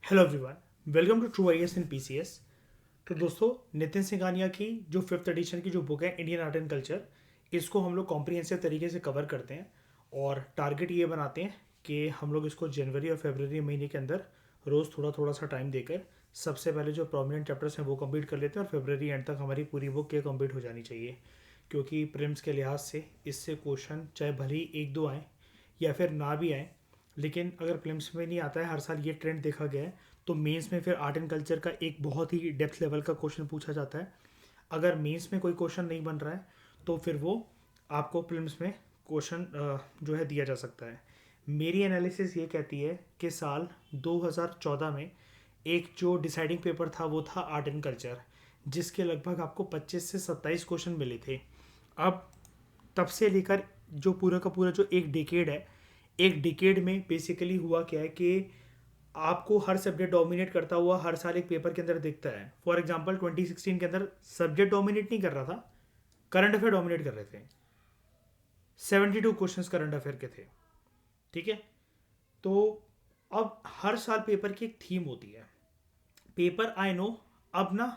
Hello everyone, welcome to true IAS in PCS. तो दोस्तों, नितिन सिंघानिया की जो फिफ्थ एडिशन की जो बुक है इंडियन आर्ट एंड कल्चर, इसको हम लोग कॉम्प्रिहेंसिव तरीके से कवर करते हैं और टारगेट ये बनाते हैं कि हम लोग इसको जनवरी और फरवरी महीने के अंदर रोज़ थोड़ा थोड़ा सा टाइम देकर सबसे पहले जो प्रोमिनेंट चैप्टर्स हैं वो कंप्लीट कर लेते हैं और फरवरी एंड तक हमारी पूरी बुक ये कंप्लीट हो जानी चाहिए। क्योंकि प्रिम्स के लिहाज से इससे क्वेश्चन चाहे भले ही एक दो आए या फिर ना भी आए, लेकिन अगर प्रीलिम्स में नहीं आता है, हर साल ये ट्रेंड देखा गया है, तो मेंस में फिर आर्ट एंड कल्चर का एक बहुत ही डेप्थ लेवल का क्वेश्चन पूछा जाता है। अगर मेंस में कोई क्वेश्चन नहीं बन रहा है तो फिर वो आपको प्रीलिम्स में क्वेश्चन जो है दिया जा सकता है। मेरी एनालिसिस ये कहती है कि साल 2014 में एक जो डिसाइडिंग पेपर था वो था आर्ट एंड कल्चर, जिसके लगभग आपको 25 से 27 क्वेश्चन मिले थे। अब तब से लेकर जो पूरा का पूरा जो एक डिकेड है, एक डिकेड में बेसिकली हुआ क्या है कि आपको हर सब्जेक्ट डोमिनेट करता हुआ हर साल एक पेपर के अंदर दिखता है। फॉर एग्जांपल 2016 के अंदर सब्जेक्ट डोमिनेट नहीं कर रहा था, करंट अफेयर डोमिनेट कर रहे थे। 72 क्वेश्चंस करंट अफेयर के थे। ठीक है, तो अब हर साल पेपर की एक थीम होती है। पेपर आई नो अब ना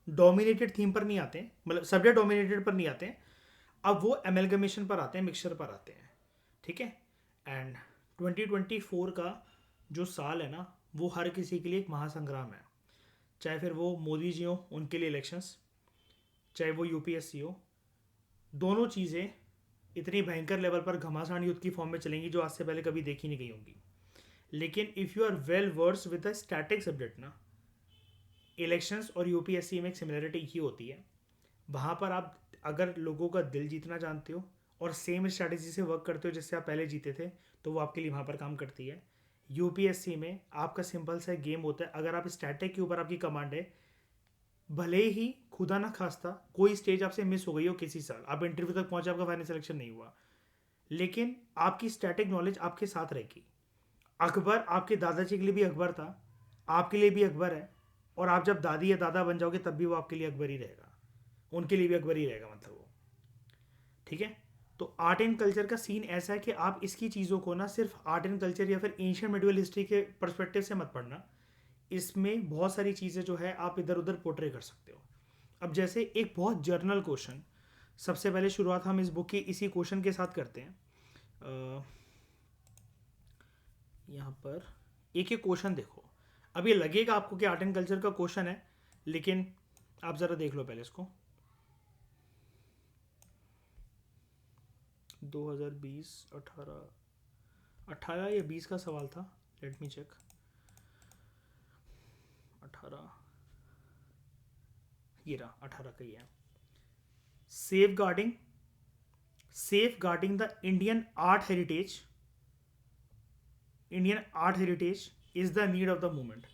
डोमिनेटेड थीम पर नहीं आते हैं, मतलब सब्जेक्ट डोमिनेटेड पर नहीं आते हैं। अब वो एमेलगमेशन पर आते हैं, मिक्सचर पर आते हैं। ठीक है, एंड 2024 का जो साल है ना, वो हर किसी के लिए एक महासंग्राम है। चाहे फिर वो मोदी जी हो, उनके लिए इलेक्शंस, चाहे वो यूपीएससी हो, दोनों चीज़ें इतनी भयंकर लेवल पर घमासान युद्ध की फॉर्म में चलेंगी जो आज से पहले कभी देखी नहीं गई होंगी। लेकिन if you are well verse with the static subject ना, इलेक्शंस और यूपीएससी में एक सिमिलरिटी ही होती है। वहाँ पर आप अगर लोगों का दिल जीतना जानते हो और सेम स्ट्रैटेजी से वर्क करते हो जिससे आप पहले जीते थे, तो वो आपके लिए वहाँ पर काम करती है। यूपीएससी में आपका सिंपल सा गेम होता है। अगर आप स्टैटिक के ऊपर आपकी कमांड है, भले ही खुदा ना खास्ता कोई स्टेज आपसे मिस हो गई हो, किसी साल आप इंटरव्यू तक पहुंचे, आपका फाइनल सिलेक्शन नहीं हुआ, लेकिन आपकी स्टैटिक नॉलेज आपके साथ रहेगी। अकबर आपके दादाजी के लिए भी अकबर था, आपके लिए भी अकबर है, और आप जब दादी या दादा बन जाओगे तब भी वो आपके लिए अकबर ही रहेगा, उनके लिए भी अकबर ही रहेगा, मतलब वो। ठीक है, तो आर्ट एंड कल्चर का सीन ऐसा है कि आप इसकी चीज़ों को ना सिर्फ आर्ट एंड कल्चर या फिर एंशियंट मिडिवल हिस्ट्री के परस्पेक्टिव से मत पढ़ना। इसमें बहुत सारी चीज़ें जो है आप इधर उधर पोर्ट्रे कर सकते हो। अब जैसे एक बहुत जर्नल क्वेश्चन, सबसे पहले शुरुआत हम इस बुक की इसी क्वेश्चन के साथ करते हैं। यहाँ पर एक एक क्वेश्चन देखो। अब ये लगेगा आपको कि आर्ट एंड कल्चर का क्वेश्चन है, लेकिन आप ज़रा देख लो पहले इसको। 2020 18 18 या 20 का सवाल था, लेट मी चेक। 18, ये रहा, 18 का ही है। Safeguarding the Indian art heritage is the need of the moment.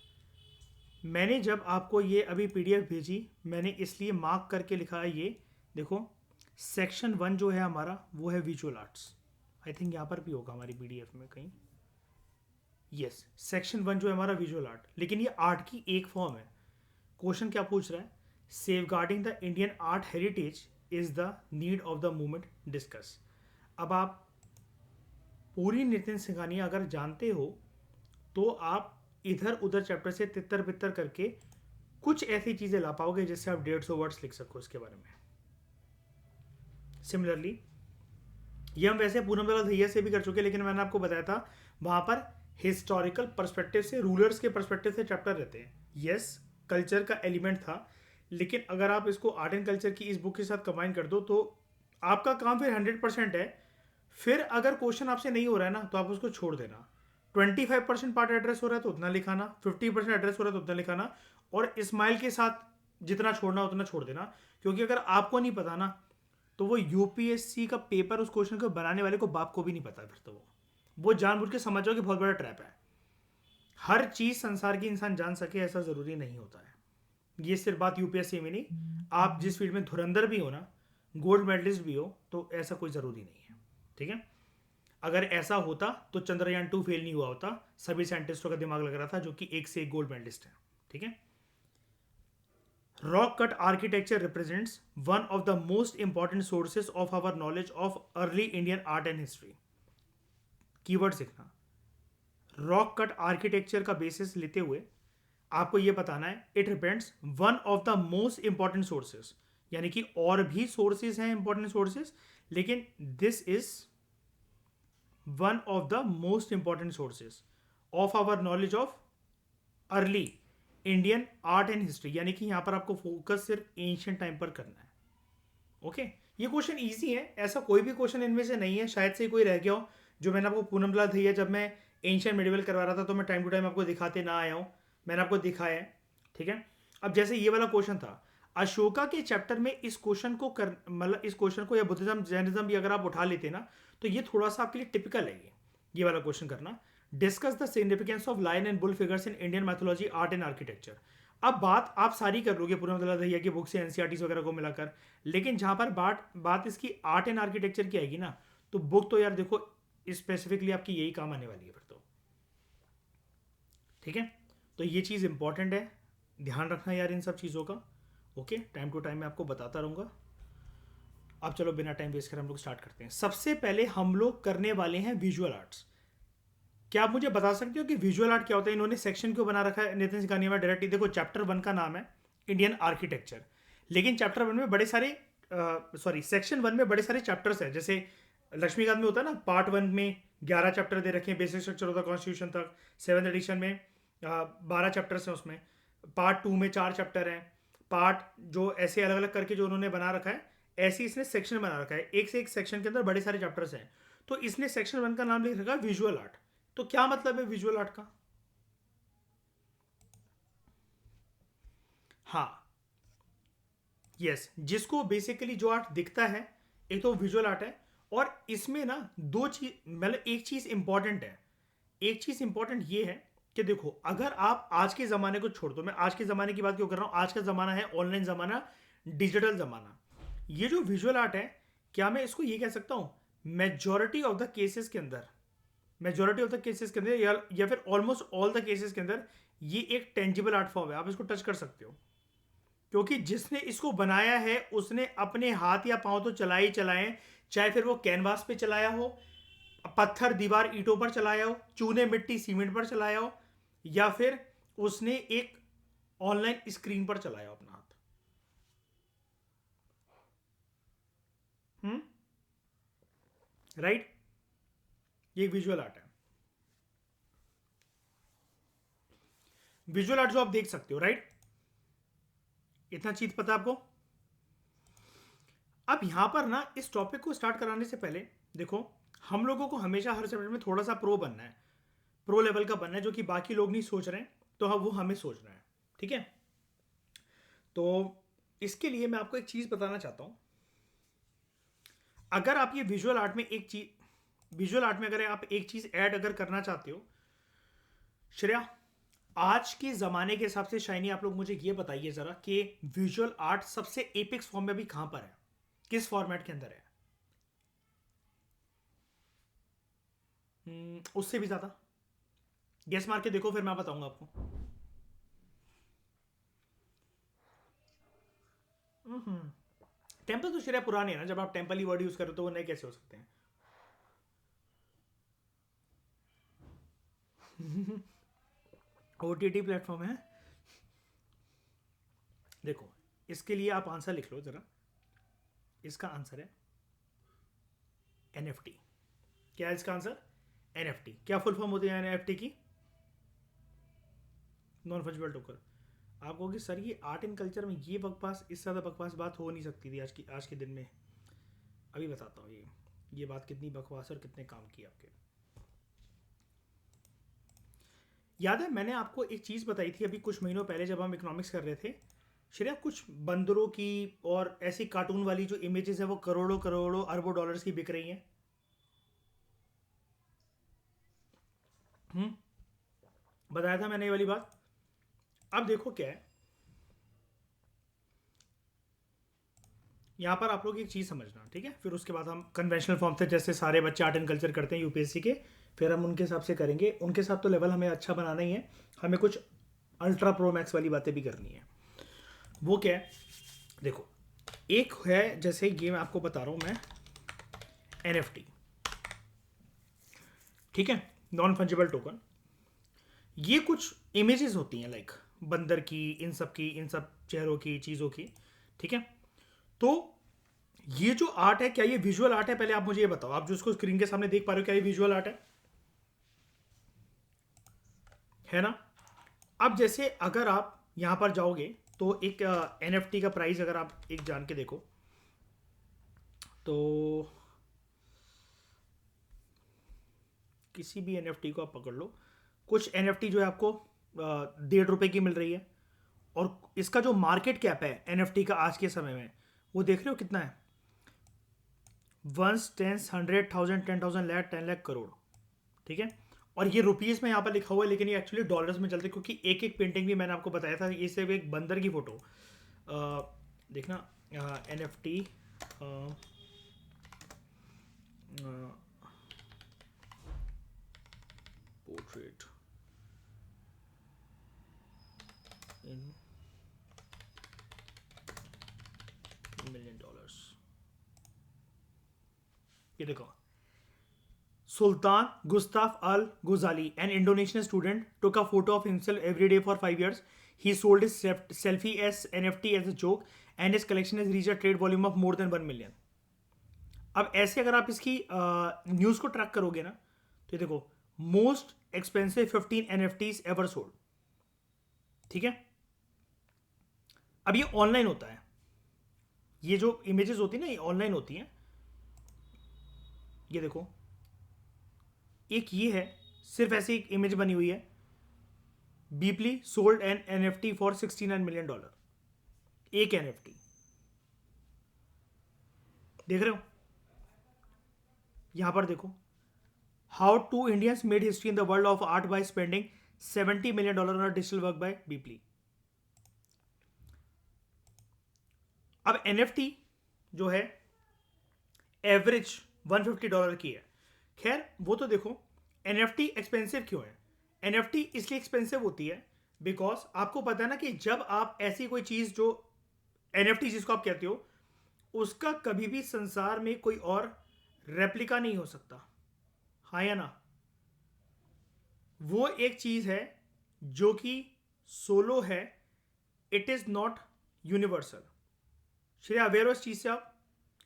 मैंने जब आपको ये अभी पीडीएफ भेजी, मैंने इसलिए मार्क करके लिखा है, ये देखो। सेक्शन 1 जो है हमारा वो है विजुअल आर्ट्स। आई थिंक यहाँ पर भी होगा हमारी पीडीएफ में कहीं। यस, सेक्शन 1 जो है हमारा विजुअल आर्ट, लेकिन ये आर्ट की एक फॉर्म है। क्वेश्चन क्या पूछ रहा है? Safeguarding the Indian art heritage is the need of the movement, discuss. अब आप पूरी नितिन सिंघानिया अगर जानते हो तो आप इधर उधर चैप्टर से तितर बितर करके कुछ ऐसी चीज़ें ला पाओगे जिससे आप 150 वर्ड्स लिख सको इसके बारे में। सिमिलरली ये हम वैसे पूनम दलाल दहिया से भी कर चुके, लेकिन मैंने आपको बताया था वहाँ पर हिस्टोरिकल पर्सपेक्टिव से, रूलर्स के पर्सपेक्टिव से चैप्टर रहते हैं। यस, कल्चर का एलिमेंट था, लेकिन अगर आप इसको आर्ट एंड कल्चर की इस बुक के साथ कंबाइन कर दो तो आपका काम फिर 100% है। फिर अगर क्वेश्चन आपसे नहीं हो रहा है ना, तो आप उसको छोड़ देना। 25% पार्ट एड्रेस हो रहा है तो उतना लिखाना, 50% एड्रेस हो रहा है तो उतना लिखाना, और स्माइल के साथ जितना छोड़ना उतना छोड़ देना। क्योंकि अगर आपको नहीं पता ना, तो वो यूपीएससी का पेपर उस क्वेश्चन को बनाने वाले को बाप को भी नहीं पता। फिर तो वो जानबूझ के समझो कि बहुत बड़ा ट्रैप है। हर चीज़ संसार की इंसान जान सके ऐसा ज़रूरी नहीं होता है। ये सिर्फ बात यूपीएससी में नहीं, आप जिस फील्ड में धुरंधर भी हो ना, गोल्ड मेडलिस्ट भी हो, तो ऐसा कोई ज़रूरी नहीं है। ठीक है, अगर ऐसा होता तो चंद्रयान 2 फेल नहीं हुआ होता, सभी साइंटिस्टों का दिमाग लग रहा था, जो कि एक से एक गोल्ड मेडलिस्ट है। ठीक है, rock cut architecture represents one of the most important sources of our knowledge of early Indian art and history. Keyword सीखना। रॉक कट आर्किटेक्चर का बेसिस लेते हुए आपको ये बताना है it represents one of the most important sources, यानी कि और भी सोर्सेज हैं इंपॉर्टेंट सोर्सेज, लेकिन this is one of the most important sources of our knowledge of early Indian art and history, यानी कि यहां पर आपको फोकस सिर्फ एंशियंट टाइम पर करना है। ओके ये क्वेश्चन इजी है, ऐसा कोई भी क्वेश्चन इनमें से नहीं है, शायद से कोई रह गया हो जो मैंने आपको पूनम लाल दहिया जब मैं एंशियंट मेडिवल करवा रहा था तो मैं टाइम टू टाइम आपको दिखाते ना आया हूँ, मैंने आपको दिखाया है। ठीक है, अब जैसे ये वाला क्वेश्चन था अशोका के चैप्टर में, इस क्वेश्चन को कर मतलब इस क्वेश्चन को या बुद्धिज्म जैनिज्म भी अगर आप उठा लेते ना तो ये थोड़ा सा आपके लिए टिपिकल है ये वाला क्वेश्चन करना। Discuss the significance of lion and bull figures in Indian mythology art and architecture. अब बात आप सारी कर लोगे पूनम लाल दहिया की बुक से एनसीईआरटी वगैरह को मिलाकर, लेकिन जहां पर बात इसकी आर्ट एंड आर्किटेक्चर की आएगी ना तो बुक तो यार देखो स्पेसिफिकली आपकी यही काम आने वाली है फिर तो। ठीक है, तो ये चीज़ इंपॉर्टेंट है, ध्यान रखना यार इन सब चीज़ों का। ओके, टाइम टू टाइम मैं आपको बताता रहूँगा। अब चलो बिना टाइम वेस्ट कर हम लोग स्टार्ट करते हैं। सबसे पहले हम लोग करने वाले हैं विजुअल आर्ट्स। क्या आप मुझे बता सकते हो कि विजुअल आर्ट क्या होता है? इन्होंने सेक्शन क्यों बना रखा है नितिन सिंघानिया में? डायरेक्टली देखो, चैप्टर 1 का नाम है इंडियन आर्किटेक्चर, लेकिन चैप्टर 1 में बड़े सारे सेक्शन 1 में बड़े सारे चैप्टर्स हैं। जैसे लक्ष्मीकांत में होता है ना, पार्ट 1 में 11 चैप्टर दे रखे हैं, बेसिक स्ट्रक्चर होता है कॉन्स्टिट्यूशन तक। 7th एडिशन में 12 चैप्टर्स हैं, उसमें पार्ट 2 में 4 चैप्टर हैं। पार्ट जो ऐसे अलग अलग करके जो उन्होंने बना रखा है, ऐसे इसने सेक्शन बना रखा है, एक से एक सेक्शन के अंदर बड़े सारे चैप्टर्स हैं। तो इसने सेक्शन 1 का नाम लिख रखा है विजुअल आर्ट। तो क्या मतलब है विजुअल आर्ट का? हाँ, यस, जिसको बेसिकली जो आर्ट दिखता है, एक तो विजुअल आर्ट है। और इसमें ना दो चीज, मतलब एक चीज इंपॉर्टेंट है, एक चीज इंपॉर्टेंट ये है कि देखो, अगर आप आज के जमाने को छोड़ दो, मैं आज के जमाने की बात क्यों कर रहा हूं, आज का जमाना है ऑनलाइन जमाना, डिजिटल जमाना। ये जो विजुअल आर्ट है, क्या मैं इसको ये कह सकता हूं मेजोरिटी ऑफ द केसेस के अंदर, मेजोरिटी ऑफ द केसेस के अंदर या फिर ऑलमोस्ट ऑल द केसेस के अंदर ये एक टेंजिबल आर्ट फॉर्म है, आप इसको टच कर सकते हो। क्योंकि जिसने इसको बनाया है उसने अपने हाथ या पांव तो चलाए ही चलाए, चाहे फिर वो कैनवास पे चलाया हो, पत्थर दीवार ईंटों पर चलाया हो, चूने मिट्टी सीमेंट पर चलाया हो, या फिर उसने एक ऑनलाइन स्क्रीन पर चलाया हो अपना हाथ। राइट, ये एक विजुअल आर्ट है। विजुअल आर्ट जो आप देख सकते हो, राइट, इतना चीज पता है आपको? अब यहां पर ना इस टॉपिक को स्टार्ट कराने से पहले देखो, हम लोगों को हमेशा हर सब्जेक्ट में थोड़ा सा प्रो बनना है, प्रो लेवल का बनना है, जो कि बाकी लोग नहीं सोच रहे हैं, तो हाँ वो हमें सोचना है। ठीक है, तो इसके लिए मैं आपको एक चीज बताना चाहता हूं। अगर आप ये विजुअल आर्ट में एक चीज, विजुअल आर्ट में अगर आप एक चीज ऐड अगर करना चाहते हो, श्रेया, आज के जमाने के हिसाब से शाइनी आप लोग मुझे ये बताइए जरा कि विजुअल आर्ट सबसे एपिक्स फॉर्म में अभी कहां पर है, किस फॉर्मेट के अंदर है? उससे भी ज्यादा गेस मार के देखो, फिर मैं बताऊंगा आपको। टेम्पल तो श्रेया पुराने है ना, जब आप टेम्पल ही वर्ड यूज करो तो वो नए कैसे हो सकते हैं? ओटीटी प्लेटफॉर्म है। देखो, इसके लिए आप आंसर लिख लो जरा। इसका आंसर है एनएफटी। क्या है इसका आंसर? एनएफटी। क्या फुल फॉर्म होती है एनएफटी की? Non fungible token. आपको कि सर ये आर्ट एंड कल्चर में ये बकवास, इससे ज़्यादा बकवास बात हो नहीं सकती थी आज के दिन में। अभी बताता हूँ ये बात कितनी बकवास और कितने काम की आपके। याद है मैंने आपको एक चीज़ बताई थी अभी कुछ महीनों पहले जब हम इकोनॉमिक्स कर रहे थे, श्रेया, कुछ बंदरों की और ऐसी कार्टून वाली जो इमेजेस है वो करोड़ों करोड़ों अरबों डॉलर्स की बिक रही हैं। बताया था मैंने ये वाली बात। अब देखो क्या है, यहाँ पर आप लोग एक चीज़ समझना, ठीक है? फिर उसके बाद हम कन्वेंशनल फॉर्म से, जैसे सारे बच्चे आर्ट एंड कल्चर करते हैं यूपीएससी के, फिर हम उनके हिसाब से करेंगे। उनके साथ तो लेवल हमें अच्छा बनाना ही है, हमें कुछ अल्ट्रा प्रो मैक्स वाली बातें भी करनी है। वो क्या है, देखो, एक है, जैसे ये मैं आपको बता रहा हूँ मैं, एनएफटी, ठीक है, नॉन फंजिबल टोकन। ये कुछ इमेजेस होती हैं, लाइक बंदर की, इन सब चेहरों की, चीज़ों की, ठीक है। तो ये जो आर्ट है, क्या ये विजुअल आर्ट है? पहले आप मुझे ये बताओ, आप जो इसको स्क्रीन के सामने देख पा रहे हो, क्या ये विजुअल आर्ट है ना? अब जैसे अगर आप यहाँ पर जाओगे तो एक NFT का प्राइस अगर आप एक जान के देखो तो किसी भी NFT को आप पकड़ लो, कुछ NFT जो है आपको 1.5 रुपए की मिल रही है, और इसका जो मार्केट कैप है NFT का आज के समय में, वो देख रहे हो कितना है? 1, 10, 100, 1000, 10,000 लाख, 10 लाख करोड़, ठीक है। और ये रुपीज़ में यहाँ पर लिखा हुआ है, लेकिन ये एक्चुअली डॉलर्स में चलते हैं, क्योंकि एक एक पेंटिंग भी मैंने आपको बताया था, ये सिर्फ एक बंदर की फोटो देखना, NFT पोर्ट्रेट इन $1 million, ये देखो, Sultan Gustav Al Ghazali, an Indonesian student, took a photo of himself every day for 5 years. He sold his selfie as NFT as a joke, and his collection has reached a trade volume of more than 1 million. अब ऐसे अगर आप इसकी news को track करोगे ना, तो ये देखो, most expensive 15 NFTs ever sold, ठीक है। अब ये ऑनलाइन होता है, ये जो इमेजेस होती है ना, ये ऑनलाइन होती हैं। ये देखो, एक ये है, सिर्फ ऐसी एक इमेज बनी हुई है, बीपली सोल्ड एन NFT फॉर $69 million, एक NFT, देख रहे हो? यहां पर देखो, how two Indians made history in the world of art by spending $70 million on digital work by Beeple. अब NFT जो है एवरेज $150 की है। खैर वो तो देखो, NFT एक्सपेंसिव क्यों है? NFT इसलिए एक्सपेंसिव होती है बिकॉज आपको पता है ना कि जब आप ऐसी कोई चीज जो NFT जिसको आप कहते हो, उसका कभी भी संसार में कोई और रेप्लिका नहीं हो सकता, हाँ या ना? वो एक चीज है जो कि सोलो है, it is not universal. Shreya aware हो इस चीज से आप?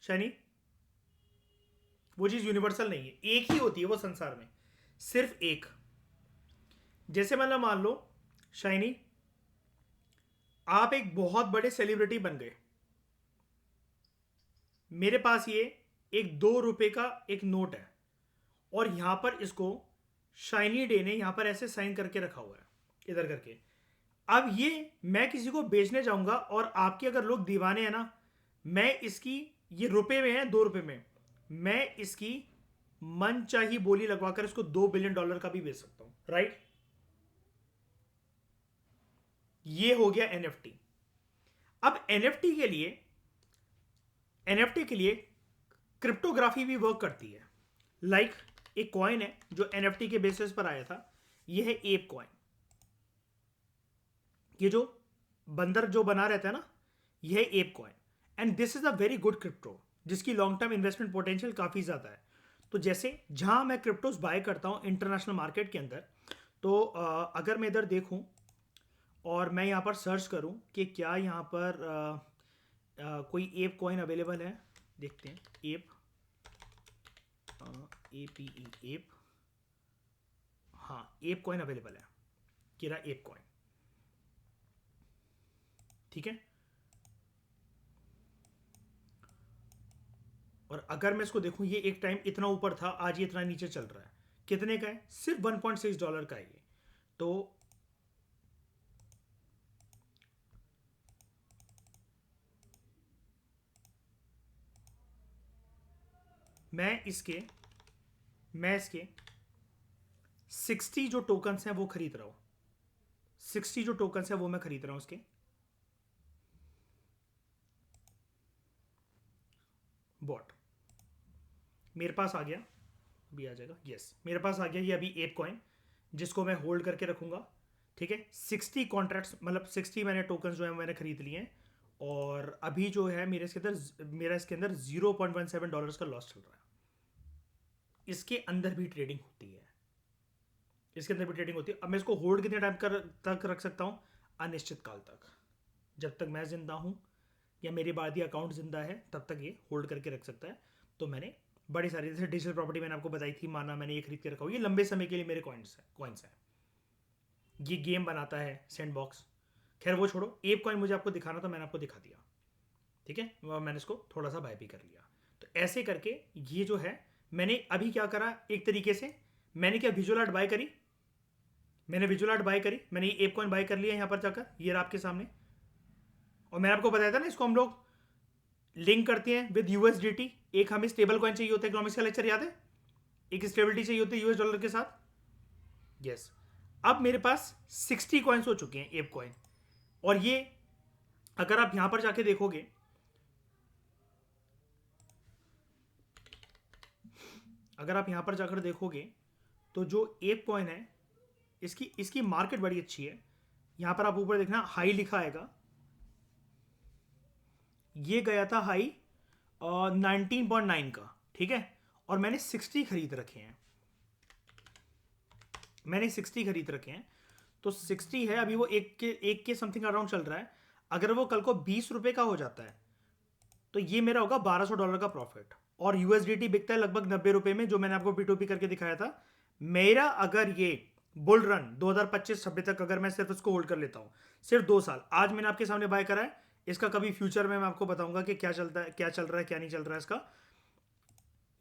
शनी, वो चीज यूनिवर्सल नहीं है, एक ही होती है वो संसार में, सिर्फ एक। जैसे मतलब मान लो शाइनी, आप एक बहुत बड़े सेलिब्रिटी बन गए, मेरे पास ये एक 2 रुपए का एक नोट है, और यहां पर इसको शाइनी डे ने यहां पर ऐसे साइन करके रखा हुआ है, इधर करके। अब ये मैं किसी को बेचने जाऊंगा, और आपके अगर लोग दीवाने हैं ना, मैं इसकी, ये रुपए में है, 2 रुपए में, मैं इसकी मनचाही बोली लगवाकर इसको $2 बिलियन का भी बेच सकता हूं, राइट? ये हो गया NFT। अब NFT के लिए क्रिप्टोग्राफी भी वर्क करती है। लाइक एक कॉइन है जो NFT के बेसिस पर आया था, ये है एप कॉइन। ये जो बंदर जो बना रहता है ना, ये है app coin, and this is a very good crypto, जिसकी लॉन्ग टर्म इन्वेस्टमेंट पोटेंशियल काफ़ी ज़्यादा है। तो जैसे जहां मैं क्रिप्टोज बाय करता हूं इंटरनेशनल मार्केट के अंदर, तो अगर मैं इधर देखूं और मैं यहाँ पर सर्च करूं कि क्या यहाँ पर कोई एप कॉइन अवेलेबल है, देखते हैं। एप APE एप, हाँ एप कॉइन अवेलेबल है, ये रहा एप कॉइन, ठीक है। और अगर मैं इसको देखूं, ये एक टाइम इतना ऊपर था, आज ये इतना नीचे चल रहा है। कितने का है? सिर्फ $1.6 का है ये। तो मैं इसके 60 जो टोकन्स हैं वो खरीद रहा हूं, 60 जो टोकन्स हैं वो मैं खरीद रहा हूं उसके। बॉट मेरे पास आ गया, अभी आ जाएगा, यस मेरे पास आ गया ये अभी एप कॉइन, जिसको मैं होल्ड करके रखूंगा, ठीक है। 60 कॉन्ट्रैक्ट्स, मतलब 60 मैंने टोकन्स जो है मैंने खरीद लिए हैं, और अभी जो है मेरा इसके अंदर $0.17 का लॉस चल रहा है। इसके अंदर भी ट्रेडिंग होती है, इसके अंदर भी ट्रेडिंग होती है। अब मैं इसको होल्ड कितने टाइम तक रख सकता हूँ? अनिश्चित काल तक। जब तक मैं जिंदा हूँ या मेरे बाद ये अकाउंट जिंदा है तब तक ये होल्ड करके रख सकता है। तो मैंने बड़ी सारी, जैसे डिजिटल प्रॉपर्टी मैंने आपको बताई थी, माना मैंने ये खरीद के रखा हो, ये लंबे समय के लिए मेरे कॉइन्स हैं। ये गेम बनाता है सैंडबॉक्स। खैर वो छोड़ो, एप कॉइन मुझे आपको दिखाना था, मैंने आपको दिखा दिया। ठीक है, मैंने इसको थोड़ा सा बाय भी कर लिया। तो ऐसे करके ये जो है, मैंने अभी क्या करा, एक तरीके से मैंने क्या विजुअल आर्ट बाय करी, मैंने ये एप कॉइन बाय कर लिया यहाँ पर जाकर, ये रहा आपके सामने। और मैंने आपको बताया था ना, इसको हम लोग लिंक करते हैं विद यूएसडीटी। एक हमें स्टेबल कॉइन चाहिए होता है, इकोनॉमिक्स का लेक्चर याद है, एक स्टेबिलिटी चाहिए होती है यूएस डॉलर के साथ। यस, अब मेरे पास 60 कॉइन्स हो चुके हैं एप कॉइन। और ये अगर आप यहां पर जाके देखोगे, तो जो एप कॉइन है, इसकी मार्केट बड़ी अच्छी है। यहां पर आप ऊपर देखना हाई लिखा आएगा, ये गया था हाई 19.9 का। ठीक है, और मैंने 60 खरीद रखे हैं, तो 60 है अभी, वो एक के समथिंग अराउंड चल रहा है। अगर वो कल को 20 रुपए का हो जाता है तो ये मेरा होगा $1200 का प्रॉफिट। और यूएसडीटी बिकता है लगभग 90 रुपए में, जो मैंने आपको P2P करके दिखाया था। मेरा अगर ये बुल रन 2025-26 तक अगर मैं सिर्फ इसको होल्ड कर लेता हूं, सिर्फ 2 साल, आज मैंने आपके सामने बाय करा है, इसका कभी फ्यूचर में मैं आपको बताऊंगा कि क्या चलता है, क्या चल रहा है, क्या नहीं चल रहा है इसका।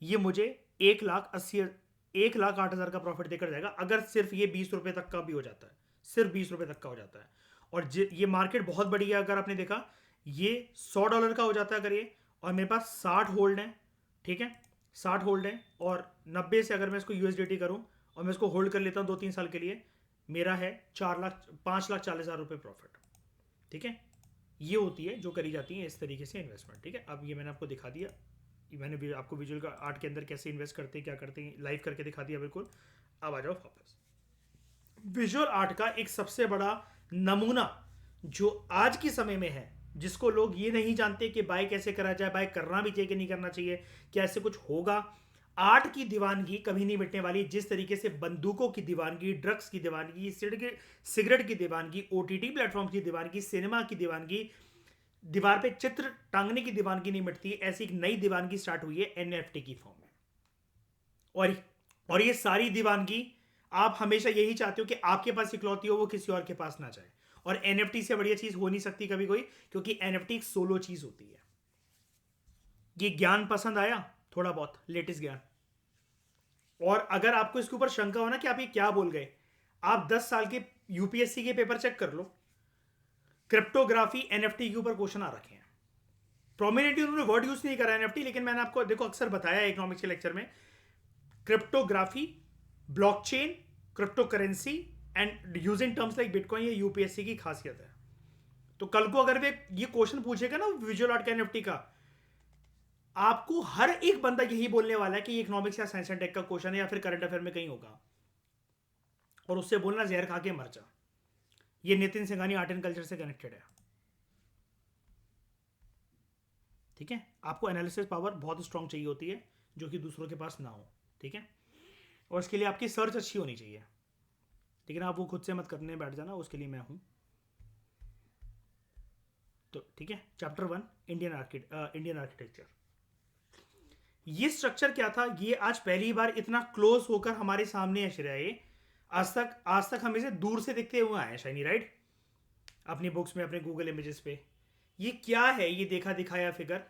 ये मुझे 1,08,000 का प्रॉफिट देकर जाएगा, अगर सिर्फ ये 20 रुपए तक का भी हो जाता है, सिर्फ 20 रुपए तक का हो जाता है। और ये मार्केट बहुत बड़ी है, अगर आपने देखा ये $100 का हो जाता है अगर ये, और मेरे पास 60 होल्ड है। ठीक है, 60 होल्ड है, और 90 से अगर मैं इसको यूएसडीटी करूं और मैं इसको होल्ड कर लेता हूं 2-3 साल के लिए, मेरा है 5,40,000 रुपये प्रॉफिट। ठीक है, ये होती है जो करी जाती है इस तरीके से इन्वेस्टमेंट। ठीक है, अब ये मैंने आपको दिखा दिया, मैंने भी आपको विजुअल का आर्ट के अंदर कैसे इन्वेस्ट करते हैं, क्या करते हैं, लाइव करके दिखा दिया बिल्कुल। अब आ जाओ वापस। विजुअल आर्ट का एक सबसे बड़ा नमूना जो आज के समय में है, जिसको लोग ये नहीं जानते कि बाय कैसे करा जाए, बाय करना भी चाहिए कि नहीं करना चाहिए, क्या ऐसे कुछ होगा। आर्ट की दीवानगी कभी नहीं मिटने वाली। जिस तरीके से बंदूकों की दीवानगी, ड्रग्स की दीवानगी, सिगरेट की दीवानगी, ओटीटी प्लेटफॉर्म की दीवानगी, सिनेमा की दीवानगी, दीवार पे चित्र टांगने की दीवानगी नहीं मिटती, ऐसी एक नई दीवानगी स्टार्ट हुई है एनएफटी की फॉर्म में। और ये सारी दीवानगी आप हमेशा यही चाहते हो कि आपके पास इकलौती हो, वो किसी और के पास ना जाए। और एनएफटी से बढ़िया चीज हो नहीं सकती कभी कोई, क्योंकि एनएफटी एक सोलो चीज होती है। ये ज्ञान पसंद आया, थोड़ा बहुत लेटेस्ट ज्ञान। और अगर आपको इसके ऊपर शंका हो ना कि आप ये क्या बोल गए, आप 10 साल के यूपीएससी के पेपर चेक कर लो, क्रिप्टोग्राफी एनएफटी के ऊपर क्वेश्चन आ रखे हैं। प्रोमिनेंटली उन्होंने वर्ड यूज नहीं करा एनएफटी, लेकिन मैंने आपको देखो अक्सर बताया इकोनॉमिक्स के लेक्चर में, cryptography, blockchain, crypto currency and using terms like bitcoin, ये यूपीएससी की खासियत है। तो कल को अगर वे ये क्वेश्चन पूछेगा ना विजुअल आर्ट का एनएफटी का, आपको हर एक बंदा यही बोलने वाला है कि ये इकोनॉमिक्स या साइंस एंड टेक का क्वेश्चन है या फिर करंट अफेयर में कहीं होगा, और उससे बोलना जहर खा के मर जा। ये Nitin Singhani art and culture से कनेक्टेड है। ठीक है, आपको एनालिसिस पावर बहुत स्ट्रांग चाहिए होती है, जो कि दूसरों के पास ना हो। ठीक है, और इसके लिए आपकी सर्च अच्छी होनी चाहिए, लेकिन आप वो खुद से मत करने बैठ जाना, उसके लिए मैं हूं। तो ठीक है, चैप्टर 1 इंडियन आर्किटेक्चर। ये स्ट्रक्चर क्या था, ये आज पहली बार इतना क्लोज होकर हमारे सामने है श्रेया। ये आज तक हम इसे दूर से देखते हुए आए हैं, शाइनी, राइट, अपनी बुक्स में, अपने गूगल इमेजेस पे। ये क्या है, ये देखा दिखाया फिगर,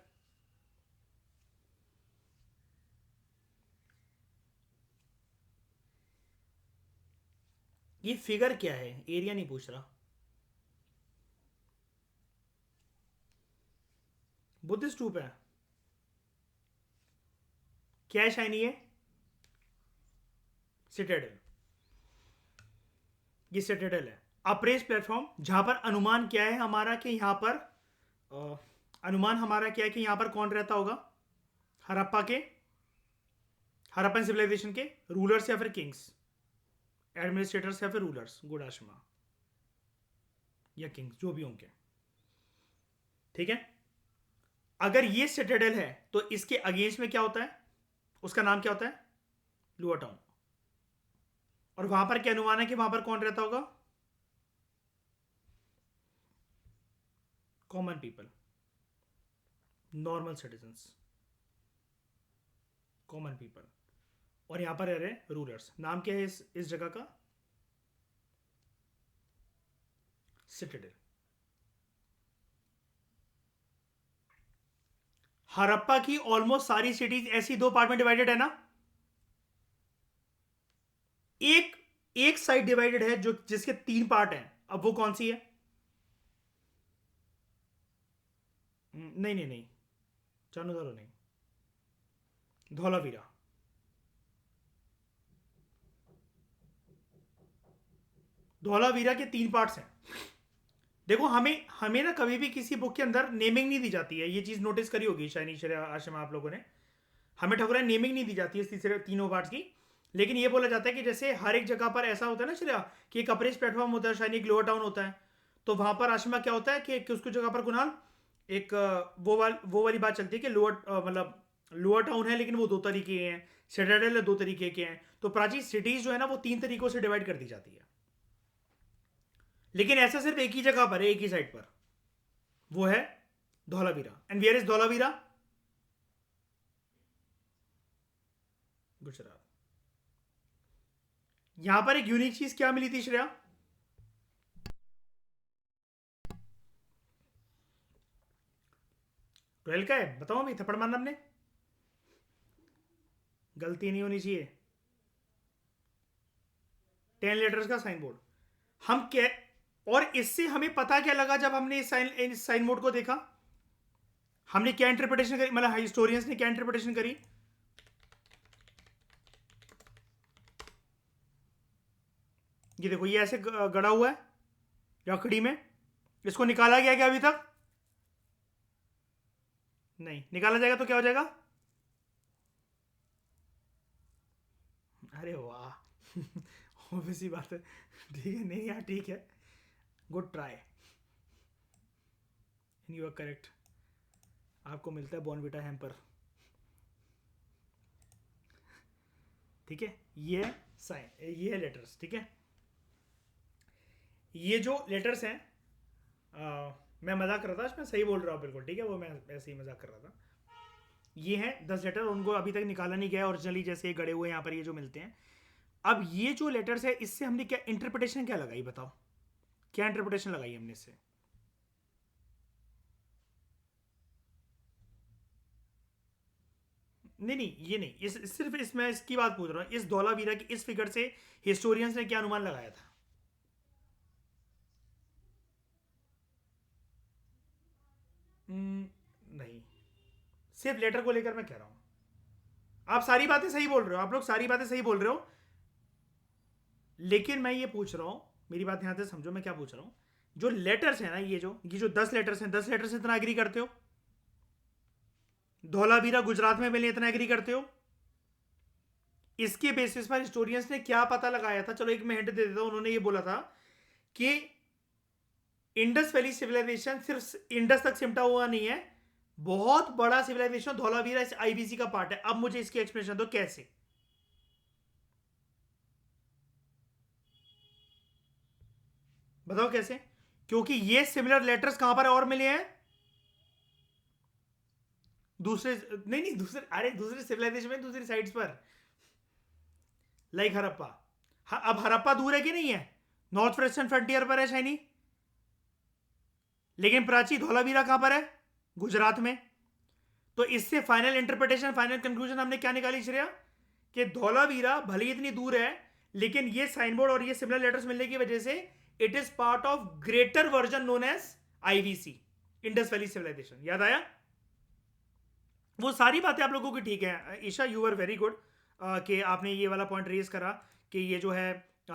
ये फिगर क्या है, एरिया नहीं पूछ रहा। बुद्धिस्ट स्तूप है, क्या है शाइनी, है सिटाडेल। ये सिटाडेल है, अप्रेस प्लेटफॉर्म, जहां पर अनुमान क्या है हमारा कि यहां पर अनुमान हमारा क्या है कि यहां पर कौन रहता होगा, हड़प्पन सिविलाइजेशन के रूलर्स या फिर किंग्स, एडमिनिस्ट्रेटर्स या फिर रूलर्स, गुडाशमा या किंग्स, जो भी होंगे। ठीक है, अगर ये सिटाडेल है तो इसके अगेंस्ट में क्या होता है, उसका नाम क्या होता है, लुआ टाउन। और वहां पर क्या अनुमान है कि वहां पर कौन रहता होगा, common people, normal citizens, common people. और यहां पर रह रहे रूलर्स। नाम क्या है इस जगह का? सिटाडेल। हड़प्पा की ऑलमोस्ट सारी सिटीज ऐसी दो पार्ट में डिवाइडेड है ना। एक एक साइड डिवाइडेड है जो जिसके तीन पार्ट हैं। अब वो कौन सी है? नहीं नहीं नहीं, चानुदारो नहीं, धौलावीरा। धौलावीरा के तीन पार्ट्स हैं। देखो, हमें हमें ना कभी भी किसी बुक के अंदर नेमिंग नहीं दी जाती है। ये चीज नोटिस करी होगी शायनी आश्रम आप लोगों ने। हमें ठकुरा नेमिंग नहीं दी जाती है तीसरे तीनों पार्ट्स की। लेकिन ये बोला जाता है कि जैसे हर एक जगह पर ऐसा होता है ना श्रेया, कि एक अपरेज प्लेटफॉर्म होता है, शायद एक लोअर टाउन होता है। तो वहां पर आश्रमा क्या होता है कि उसको जगह पर कुणाल एक वो वाली बात चलती है कि लोअर मतलब लोअर टाउन है लेकिन वो दो तरीके के हैं, सिटाडेल दो तरीके के हैं। तो प्राचीन सिटीज जो है ना वो तीन तरीकों से डिवाइड कर दी जाती है। लेकिन ऐसा सिर्फ एक ही जगह पर है, एक ही साइड पर, वो है Dholavira. And where is Dholavira? Gujarat. यहां पर एक यूनिक चीज क्या मिली थी श्रेया? 12 का है, बताओ अभी थप्पड़ मारना हमने। गलती नहीं होनी चाहिए। 10 लेटर्स का साइन बोर्ड। हम क्या, और इससे हमें पता क्या लगा जब हमने इस साइन बोर्ड को देखा? हमने क्या इंटरप्रिटेशन करी, मतलब हिस्टोरियंस ने क्या इंटरप्रिटेशन करी? ये देखो, ये ऐसे गड़ा हुआ है लकड़ी में। इसको निकाला गया क्या अभी तक? नहीं निकाला जाएगा तो क्या हो जाएगा? अरे वाह ऑब्वियसली बात है। ठीक है, नहीं यार ठीक है, good try, you are correct. आपको मिलता है बॉर्नविटा हैम्पर। ठीक है, ये साइन, ये है लेटर्स। ठीक है, ये जो लेटर्स हैं, मैं मजाक कर रहा था, मैं सही बोल रहा हूँ बिल्कुल। ठीक है, वो मैं ऐसे ही मजाक कर रहा था। ये हैं 10 लेटर, उनको अभी तक निकाला नहीं गया ओरिजिनली, जैसे ये गड़े हुए यहाँ पर ये जो मिलते हैं। अब ये जो लेटर्स है इससे हमने क्या इंटरप्रिटेशन क्या लगाई, बताओ क्या इंटरप्रिटेशन लगाई हमने इससे? नहीं नहीं, ये नहीं, सिर्फ मैं इसकी बात पूछ रहा हूँ, इस धौलावीरा की इस फिगर से हिस्टोरियंस ने क्या अनुमान लगाया था? नहीं, सिर्फ लेटर को लेकर मैं कह रहा हूँ। आप सारी बातें सही बोल रहे हो, आप लोग सारी बातें सही बोल रहे हो, लेकिन मैं ये पूछ रहा हूँ, मेरी बात ध्यान से समझो, मैं क्या पूछ रहा हूँ। जो लेटर्स है ना, ये जो 10 लेटर्स हैं, 10 लेटर से इतना एग्री करते हो? धौलावीरा गुजरात में मिले, इतना एग्री करते हो? इसके बेसिस पर हिस्टोरियंस ने क्या पता लगाया था? चलो एक मैं हिंट दे देता हूं। उन्होंने ये बोला था कि इंडस वैली सिविलाइजेशन सिर्फ इंडस तक सिमटा हुआ नहीं है, बहुत बड़ा सिविलाइजेशन धौलावीरा इस आईबीसी का पार्ट है। अब मुझे इसकी एक्सप्लेनेशन दो, कैसे? बताओ कैसे? क्योंकि ये सिमिलर लेटर्स कहां पर और मिले हैं? दूसरे, नहीं नहीं, दूसरे, अरे दूसरे सिविलाइजेशन में, दूसरी साइड्स पर, लाइक हड़प्पा। अब हड़प्पा दूर है कि नहीं है? नॉर्थ वेस्टर्न फ्रंटियर पर है शाइनी। लेकिन प्राची धौलावीरा कहां पर है? गुजरात में। तो इससे फाइनल इंटरप्रिटेशन, फाइनल कंक्लूजन हमने क्या निकाली श्रेया? कि धौलावीरा भले ही इतनी दूर है, लेकिन ये साइन बोर्ड और ये सिमिलर लेटर्स मिलने की वजह से it is part of greater version known as IVC, Indus valley civilization. याद आया? वो सारी बातें आप लोगों की ठीक है Isha, you are very good कि आपने ये वाला पॉइंट रेज करा कि ये जो है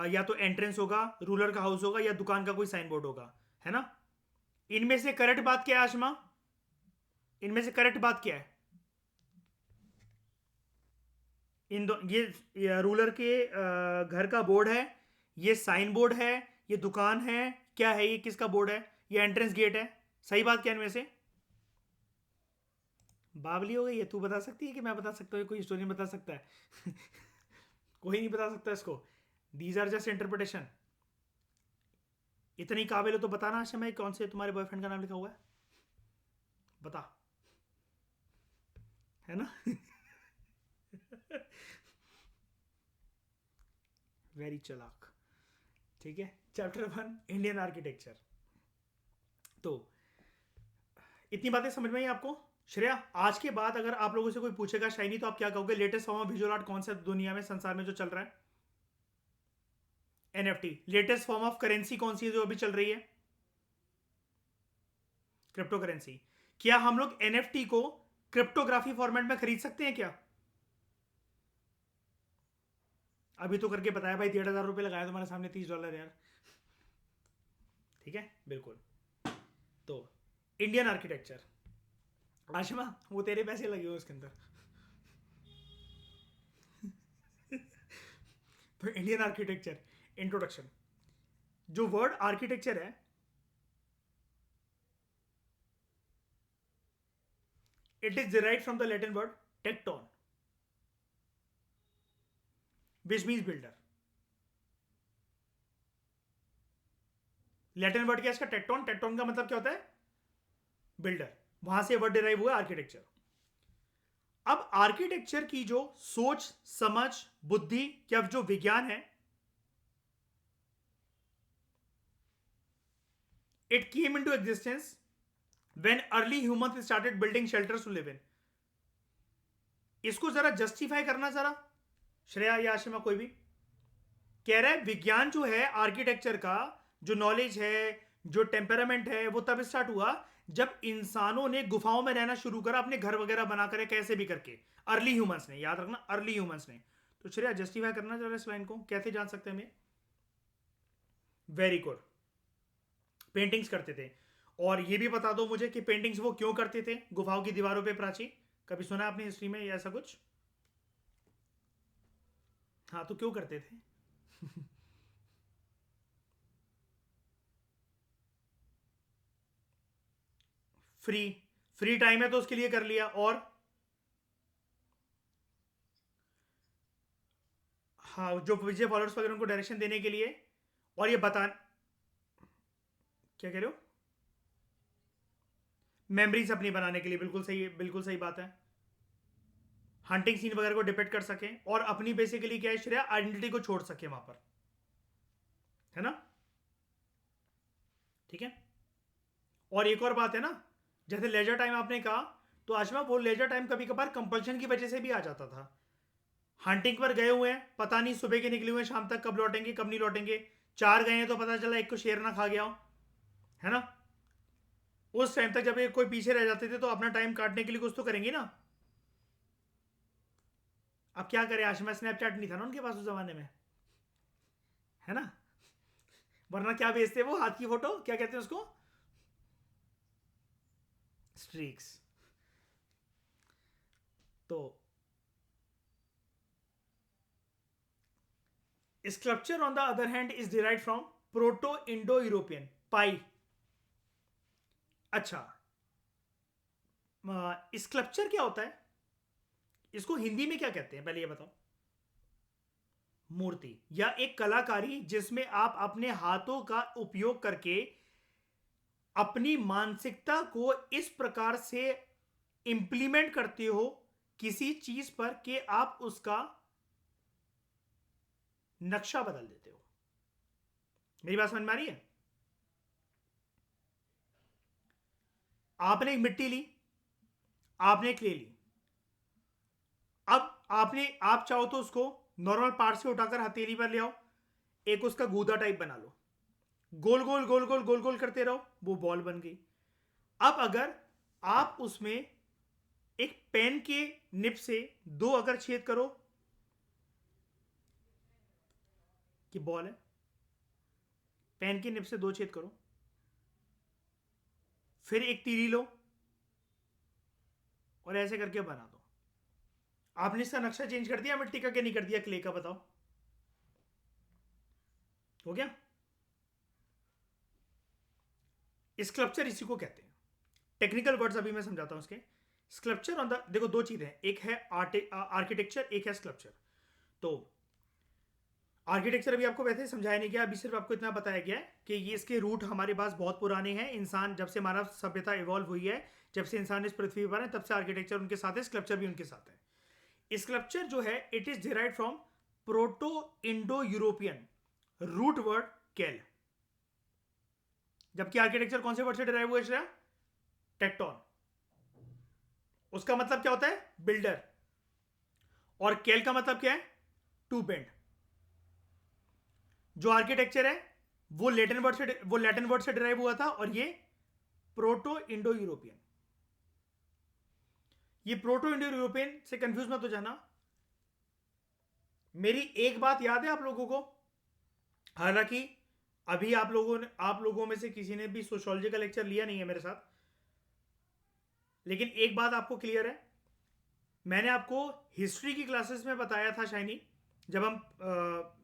या तो एंट्रेंस होगा, रूलर का हाउस होगा, या दुकान का कोई साइन बोर्ड होगा, है ना? इनमें से करेक्ट बात क्या है आशमा? इनमें से करेक्ट बात क्या है? इन दो, ये रूलर के घर का बोर्ड है, ये साइन बोर्ड है, ये दुकान है, क्या है ये, किसका बोर्ड है? ये एंट्रेंस गेट है। सही बात क्या है इनमें से? बावली हो गई है, तू बता सकती है कि मैं बता सकता हूँ? कोई हिस्टोरियन बता सकता है? कोई नहीं बता सकता इसको। These are just interpretation. इतनी काबिल हो तो बताना आशा, मैं कौन से तुम्हारे बॉयफ्रेंड का नाम लिखा हुआ है? बता, है ना? वेरी चालाक। ठीक है, चैप्टर 1 इंडियन आर्किटेक्चर। तो इतनी बातें समझ में आई आपको? श्रेया, आज के बाद अगर आप लोगों से कोई पूछेगा शाइनी तो आप क्या कहोगे? Latest form of visual art कौन सा दुनिया में, संसार में जो चल रहा है? NFT. Latest form of currency कौन सी है जो अभी चल रही है? Crypto currency. क्या हम लोग एनएफटी को क्रिप्टोग्राफी फॉर्मेट में खरीद सकते हैं क्या? अभी तो करके बताया भाई, 1,500 रुपये लगाया तुम्हारे सामने, $30 यार। ठीक है, बिल्कुल। तो इंडियन आर्किटेक्चर, आशिमा वो तेरे पैसे लगे हुए उसके अंदर। तो इंडियन आर्किटेक्चर इंट्रोडक्शन। जो वर्ड आर्किटेक्चर है, it is derived from the Latin word tekton, which means builder. Latin word क्या है इसका? टेक्टोन। टेक्टोन का मतलब क्या होता है? बिल्डर। वहां से वर्ड डिराइव हुआ आर्किटेक्चर। अब आर्किटेक्चर की जो सोच, समझ, बुद्धि या जो विज्ञान है, it came into existence when early humans started building shelters to live in. इसको जरा जस्टिफाई करना जरा, श्रेया या आशिमा कोई भी। कह रहा है विज्ञान जो है आर्किटेक्चर का, जो नॉलेज है, जो टेम्परामेंट है, वो तब स्टार्ट हुआ जब इंसानों ने गुफाओं में रहना शुरू करा, अपने घर वगैरह बना कर, कैसे भी करके। अर्ली ह्यूमंस ने, याद रखना, अर्ली ह्यूमंस ने। तो श्रेया जस्टिफाई करना जरा इस लाइन को, कैसे जान सकते हैं हम ये? Very good. पेंटिंग्स करते थे। और ये भी बता दो मुझे कि पेंटिंग्स वो क्यों करते थे गुफाओं की दीवारों पे? प्राची, कभी सुना आपने हिस्ट्री में या ऐसा कुछ? हाँ, तो क्यों करते थे? फ्री, फ्री टाइम है तो उसके लिए कर लिया। और हाँ, जो विजय फॉलोअर्स वगैरह उनको डायरेक्शन देने के लिए। और ये बता, क्या कह रहे हो? मेमोरीज अपनी बनाने के लिए, बिल्कुल सही है, बिल्कुल सही बात है। हंटिंग सीन वगैरह को डिपेक्ट कर सकें, और अपनी बेसिकली क्या है श्रेया, आइडेंटिटी को छोड़ सके वहां पर, है ना? ठीक है। और एक और बात है ना, जैसे लेजर टाइम आपने कहा, तो आशमा वो लेजर टाइम कभी कभार कंपल्शन की वजह से भी आ जाता था। हंटिंग पर गए हुए हैं, पता नहीं सुबह के निकले हुए हैं, शाम तक कब लौटेंगे कब नहीं लौटेंगे। 4 गए हैं तो पता चला एक को शेर ना खा गया हो, है ना? उस टाइम तक जब ये कोई पीछे रह जाते थे तो अपना टाइम काटने के लिए कुछ तो करेंगे ना। अब क्या करें आशमा, स्नैपचैट नहीं था ना उनके पास उस जमाने में, है ना? वरना क्या भेजते वो, हाथ की फोटो, क्या कहते हैं उसको? स्ट्रीक्स। तो sculpture on the other hand is derive from proto Indo European, PIE. अच्छा, स्कल्पचर क्या होता है? इसको हिंदी में क्या कहते हैं पहले ये बताओ? मूर्ति या एक कलाकारी जिसमें आप अपने हाथों का उपयोग करके अपनी मानसिकता को इस प्रकार से इंप्लीमेंट करते हो किसी चीज पर कि आप उसका नक्शा बदल देते हो। मेरी बात समझ में आ रही है? आपने एक मिट्टी ली, आपने क्ले ली, अब आप चाहो तो उसको नॉर्मल पार्ट से उठाकर हथेली पर ले आओ, एक उसका गूदा टाइप बना लो, गोल गोल गोल गोल गोल गोल करते रहो, वो बॉल बन गई। अब अगर आप उसमें एक पेन के निप से 2 अगर छेद करो कि बॉल है, पेन के निप से 2 छेद करो, फिर एक तीरी लो और ऐसे करके बना दो। आपने इसका नक्शा चेंज कर दिया मिट्टी का कि नहीं कर दिया? क्ले का बताओ, हो गया? स्कल्पचर इसी को कहते हैं। टेक्निकल वर्ड्स अभी मैं समझाता हूं इसके। स्कल्पचर ऑन द, देखो 2 चीजें हैं, एक है आर्किटेक्चर, एक है स्कल्पचर। तो आर्किटेक्चर अभी आपको वैसे समझाया नहीं गया, अभी सिर्फ आपको इतना बताया गया है कि ये इसके रूट हमारे पास बहुत पुराने हैं। इंसान जब से मानव सभ्यता इवॉल्व हुई है, जब से इंसान इस पृथ्वी पर है, तब से आर्किटेक्चर उनके साथ है, स्कल्पचर भी उनके साथ है। स्कल्पचर जो है it is derived from proto Indo European root word kel, जबकि आर्किटेक्चर कौन से वर्ड से डिराइव हुआ है? टेक्टोन। उसका मतलब क्या होता है? बिल्डर। और केल का मतलब क्या है? To bend. जो आर्किटेक्चर है वो लैटिन वर्ड से डिराइव हुआ था, और ये प्रोटो इंडो यूरोपियन। ये प्रोटो इंडो यूरोपियन से कंफ्यूज मत हो जाना। मेरी एक बात याद है आप लोगों को, हालांकि अभी आप लोगों में से किसी ने भी सोशियोलॉजी का लेक्चर लिया नहीं है मेरे साथ, लेकिन एक बात आपको क्लियर है। मैंने आपको हिस्ट्री की क्लासेस में बताया था शाइनी, जब हम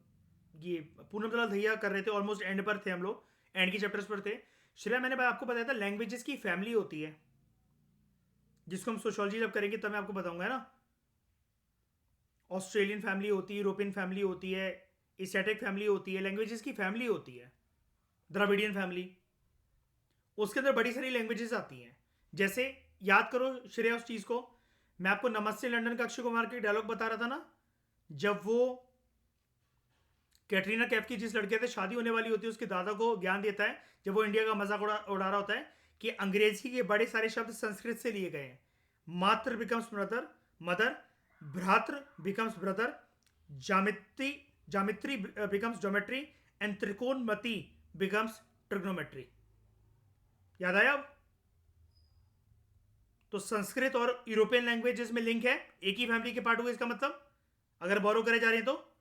ये पूनम दलाल दहिया कर रहे थे, ऑलमोस्ट एंड पर थे हम लोग, एंड की चैप्टर्स पर थे। श्रेया, मैंने आपको बताया था लैंग्वेजेस की फैमिली होती है, जिसको हम सोशियोलॉजी जब करेंगे तब मैं आपको बताऊंगा ना। ऑस्ट्रेलियन फैमिली होती है, यूरोपियन फैमिली होती है, एशियाटिक फैमिली होती है, लैंग्वेजेस की फैमिली होती है, द्रविडियन फैमिली। उसके अंदर बड़ी सारी लैंग्वेजेस आती हैं। जैसे याद करो श्रेया उस चीज को, मैं आपको नमस्ते लंदन का अक्षय कुमार के डायलॉग बता रहा था ना, जब वो कैटरीना कैफ की जिस लड़के से शादी होने वाली होती है उसके दादा को ज्ञान देता है, जब वो इंडिया का मजाक उड़ा रहा होता है कि अंग्रेजी के बड़े सारे शब्द संस्कृत से लिए गए हैं। मात्र बिकम्स मदर, मदर, भ्रातृ बिकम्स ब्रदर, जामित्री जामित्री बिकम्स ज्योमेट्री, एंड त्रिकोणमति बिकम्स ट्रिग्नोमेट्री। याद आया अब? तो संस्कृत और यूरोपियन लैंग्वेजेस में लिंक है, एक ही फैमिली के पार्ट हुए, इसका मतलब अगर बोरो करे जा रहे हैं तो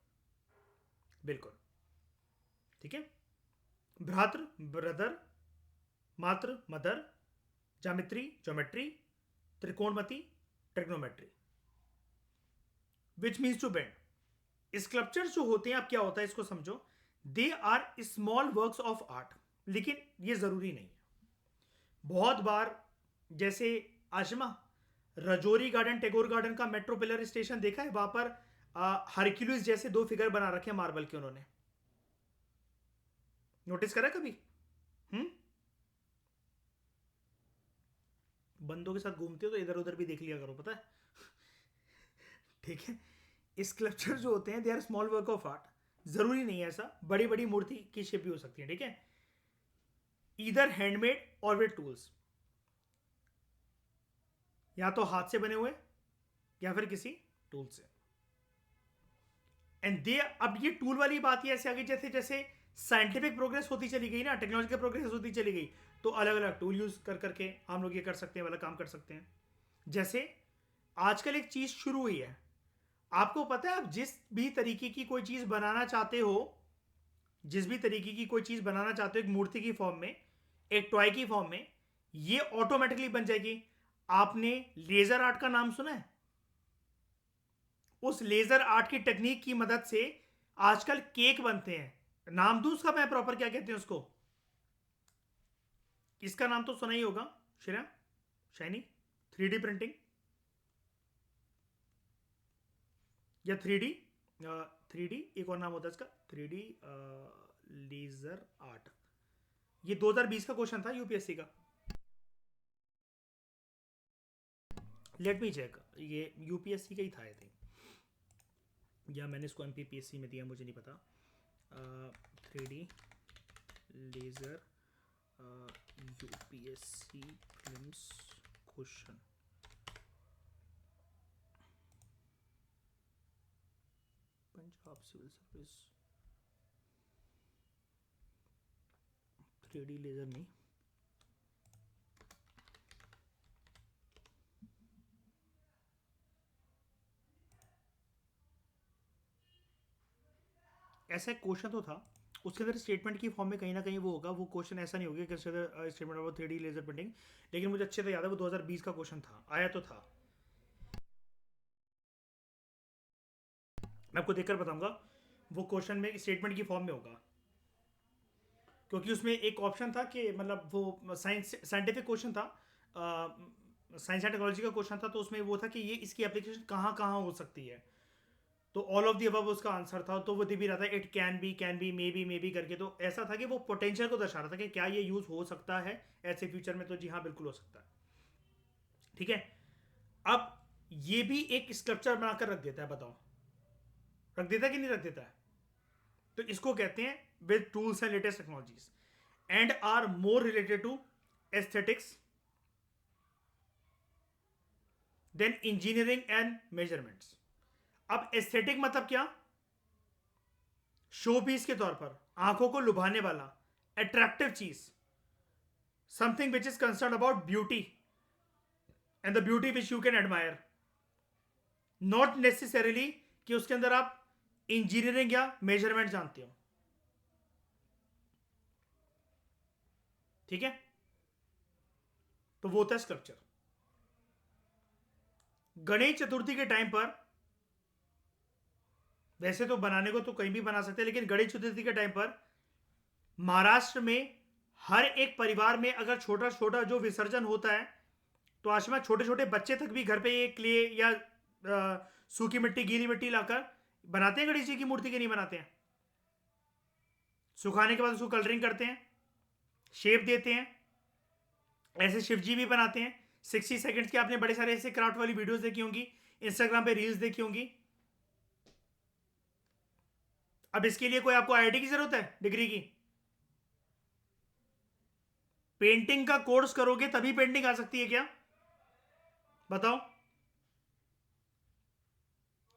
बिल्कुल ठीक है। भ्रातृ ब्रदर, मातृ मदर, जामित्री ज्योमेट्री, त्रिकोणमति trigonometry, which means to bend. Sculptures जो होते हैं, अब क्या होता है इसको समझो, they are small works of art, लेकिन ये जरूरी नहीं है। बहुत बार जैसे आशमा, रजौरी गार्डन, टैगोर गार्डन का मेट्रो पिलर स्टेशन देखा है? वहां पर हरक्यूलिस जैसे दो फिगर बना रखे हैं मार्बल के, उन्होंने नोटिस करा कभी? हम्म बंदों के साथ घूमते हो तो इधर उधर भी देख लिया करो, पता है? ठीक है। स्कल्पचर जो होते हैं they are small work of art. जरूरी नहीं है ऐसा, बड़ी बड़ी मूर्ति की शेप भी हो सकती है, ठीक है। इधर हैंडमेड और विद टूल्स, या तो हाथ से बने हुए या फिर किसी टूल से। एंड दे, अब ये टूल वाली बात ही ऐसे आगे, जैसे जैसे साइंटिफिक प्रोग्रेस होती चली गई ना, टेक्नोलॉजिकल प्रोग्रेस होती चली गई, तो अलग अलग टूल यूज कर करके हम लोग ये कर सकते हैं, वाला काम कर सकते हैं। जैसे आजकल एक चीज शुरू हुई है, आपको पता है, आप जिस भी तरीके की कोई चीज बनाना चाहते हो, जिस भी तरीके की कोई चीज बनाना चाहते हो, एक मूर्ति की फॉर्म में, एक टॉय की फॉर्म में, ये ऑटोमेटिकली बन जाएगी। आपने लेजर आर्ट का नाम सुना है? उस लेजर आर्ट की टेक्निक की मदद से आजकल केक बनते हैं। नाम दूं उसका मैं प्रॉपर, क्या कहते हैं उसको? इसका नाम तो सुना ही होगा श्रेया, शाइनी, 3D प्रिंटिंग या 3D, 3D एक और नाम होता है इसका, 3D लेजर आर्ट। ये 2020 का क्वेश्चन था यूपीएससी का। लेट मी चेक, ये यूपीएससी का ही था आई थिंक, या मैंने इसको एमपीपीएससी में दिया, मुझे नहीं पता। 3D laser UPSC prelims question, Punjab civil service, 3D laser नहीं, ऐसा एक क्वेश्चन तो था। उसके अंदर स्टेटमेंट की फॉर्म में कहीं ना कहीं वो होगा, वो क्वेश्चन ऐसा नहीं होगा कि statement of 3D laser printing, लेकिन मुझे अच्छे से याद है वो 2020 का क्वेश्चन था, आया तो था। मैं आपको देखकर बताऊंगा, वो क्वेश्चन में स्टेटमेंट की फॉर्म में होगा, क्योंकि उसमें एक ऑप्शन था कि मतलब वो साइंटिफिक क्वेश्चन था, साइंस एंड टेक्नोलॉजी का क्वेश्चन था, तो उसमें वो था कि ये इसकी एप्लीकेशन कहाँ कहाँ हो सकती है। तो ऑल ऑफ दी अबव उसका आंसर था। तो वो दे भी रहा था it can be, may be करके। तो ऐसा था कि वो पोटेंशियल को दर्शा रहा था कि क्या ये यूज हो सकता है ऐसे फ्यूचर में। तो जी हाँ, बिल्कुल हो सकता है। ठीक है, अब ये भी एक स्ट्रक्चर बनाकर रख देता है। बताओ, रख देता है कि नहीं रख देता है? तो इसको कहते हैं with tools and latest technologies and are more related to aesthetics than engineering and measurements. अब एस्थेटिक मतलब क्या? शो पीस के तौर पर, आंखों को लुभाने वाला, अट्रैक्टिव चीज, something which is concern about beauty and the beauty which you can admire. Not necessarily कि उसके अंदर आप इंजीनियरिंग या मेजरमेंट जानते हो। ठीक है, तो वो होता है स्कल्पचर। गणेश चतुर्थी के टाइम पर, वैसे तो बनाने को तो कहीं भी बना सकते हैं, लेकिन गणेश चतुर्थी के टाइम पर महाराष्ट्र में हर एक परिवार में अगर छोटा छोटा जो विसर्जन होता है, तो आशमा छोटे छोटे बच्चे तक भी घर पे ये क्ले या सूखी मिट्टी, गीली मिट्टी लाकर बनाते हैं गणेश जी की मूर्ति के। नहीं बनाते हैं? सुखाने के बाद उसको कलरिंग करते हैं, शेप देते हैं। ऐसे शिव जी भी बनाते हैं। 60 सेकंड्स के आपने बड़े सारे ऐसे क्राफ्ट वाली वीडियोस देखी होंगी, इंस्टाग्राम पे रील्स देखी होंगी। अब इसके लिए कोई आपको आईआईटी की जरूरत है, डिग्री की? पेंटिंग का कोर्स करोगे तभी पेंटिंग आ सकती है क्या? बताओ।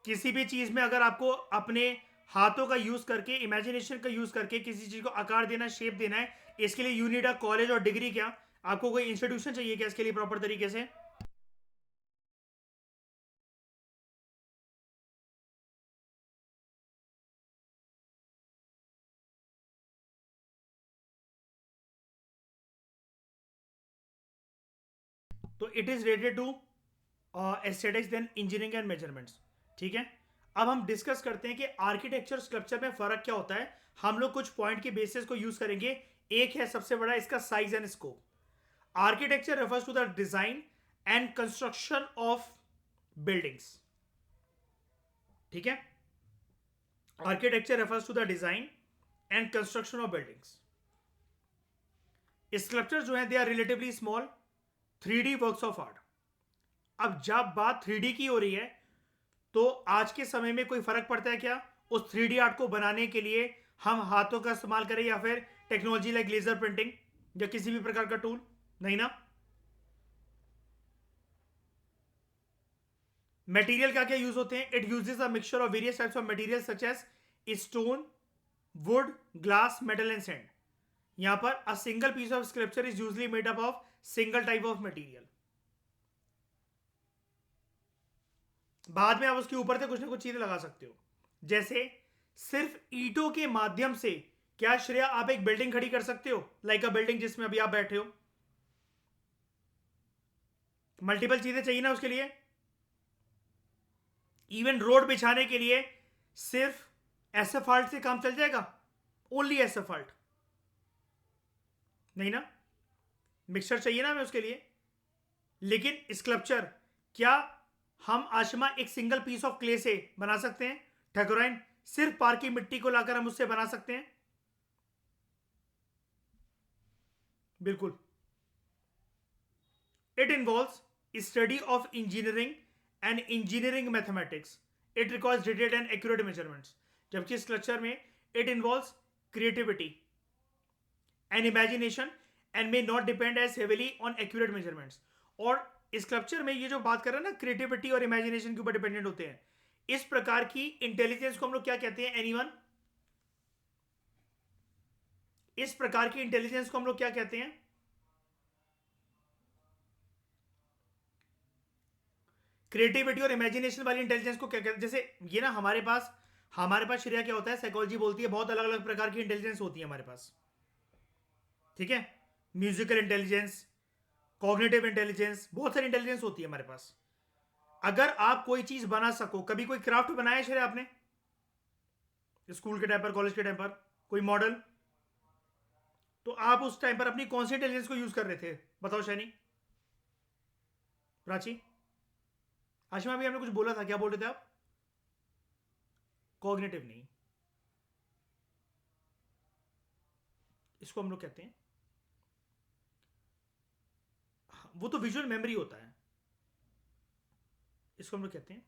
किसी भी चीज में अगर आपको अपने हाथों का यूज करके, इमेजिनेशन का यूज करके किसी चीज को आकार देना, शेप देना है, इसके लिए यू नीड अ कॉलेज और डिग्री क्या? आपको कोई इंस्टीट्यूशन चाहिए क्या इसके लिए प्रॉपर तरीके से? तो it is related to aesthetics than engineering and measurements. ठीक है, अब हम डिस्कस करते हैं कि आर्किटेक्चर स्ट्रक्चर में फर्क क्या होता है। हम लोग कुछ पॉइंट के बेसिस को यूज करेंगे। एक है सबसे बड़ा, इसका size and scope. Architecture refers to the design and construction of buildings. ठीक है, architecture refers to the design and construction of buildings. Structure जो है they are relatively small 3D works of art. अब जब बात 3D की हो रही है, तो आज के समय में कोई फर्क पड़ता है क्या उस 3D आर्ट को बनाने के लिए हम हाथों का इस्तेमाल करें या फिर टेक्नोलॉजी लाइक लेजर प्रिंटिंग या किसी भी प्रकार का टूल? नहीं ना। मटेरियल क्या क्या यूज होते हैं? It uses a mixture of various types of material such as stone, wood, glass, metal and sand. यहां पर a single piece of sculpture is usually made up of single type of material. बाद में आप उसके ऊपर से कुछ ना कुछ चीजें लगा सकते हो। जैसे सिर्फ ईंटों के माध्यम से क्या श्रेया आप एक बिल्डिंग खड़ी कर सकते हो? लाइक अ बिल्डिंग जिसमें अभी आप बैठे हो। मल्टीपल चीजें चाहिए ना उसके लिए। इवन रोड बिछाने के लिए सिर्फ एसफाल्ट से काम चल जाएगा? Only asphalt? नहीं ना, मिक्सचर चाहिए ना हमें उसके लिए। लेकिन स्कल्पचर क्या हम आशमा एक सिंगल पीस ऑफ क्ले से बना सकते हैं? ठकुराइन सिर्फ पार की मिट्टी को लाकर हम उससे बना सकते हैं? बिल्कुल। It involves study of engineering and engineering mathematics. It requires detailed and accurate measurements. जबकि स्कल्पचर में it involves creativity and imagination and may not depend as heavily on accurate measurements. और स्कल्पचर में ये जो बात कर रहे हैं ना, क्रिएटिविटी और इमेजिनेशन के ऊपर डिपेंडेंट होते हैं। इस प्रकार की इंटेलिजेंस को हम लोग क्या कहते हैं? एनीवन? इस प्रकार की इंटेलिजेंस को हम लोग क्या कहते हैं? क्रिएटिविटी और इमेजिनेशन वाली इंटेलिजेंस को क्या कहते हैं? जैसे ये ना हमारे पास श्रेया क्या होता है, साइकोलॉजी बोलती है बहुत अलग अलग प्रकार की इंटेलिजेंस होती है हमारे पास। ठीक है, म्यूजिकल इंटेलिजेंस, कॉग्निटिव इंटेलिजेंस, बहुत सारी इंटेलिजेंस होती है हमारे पास। अगर आप कोई चीज बना सको, कभी कोई क्राफ्ट बनाया श्रेया आपने स्कूल के टाइम पर, कॉलेज के टाइम पर, कोई मॉडल? तो आप उस टाइम पर अपनी कौन सी इंटेलिजेंस को यूज कर रहे थे? बताओ शैनी, प्राची, आशिमा भी हमने कुछ बोला था, क्या बोल रहे थे आप? कॉग्निटिव नहीं, इसको हम लोग कहते हैं, वो तो विजुअल मेमोरी होता है, इसको हम लोग कहते हैं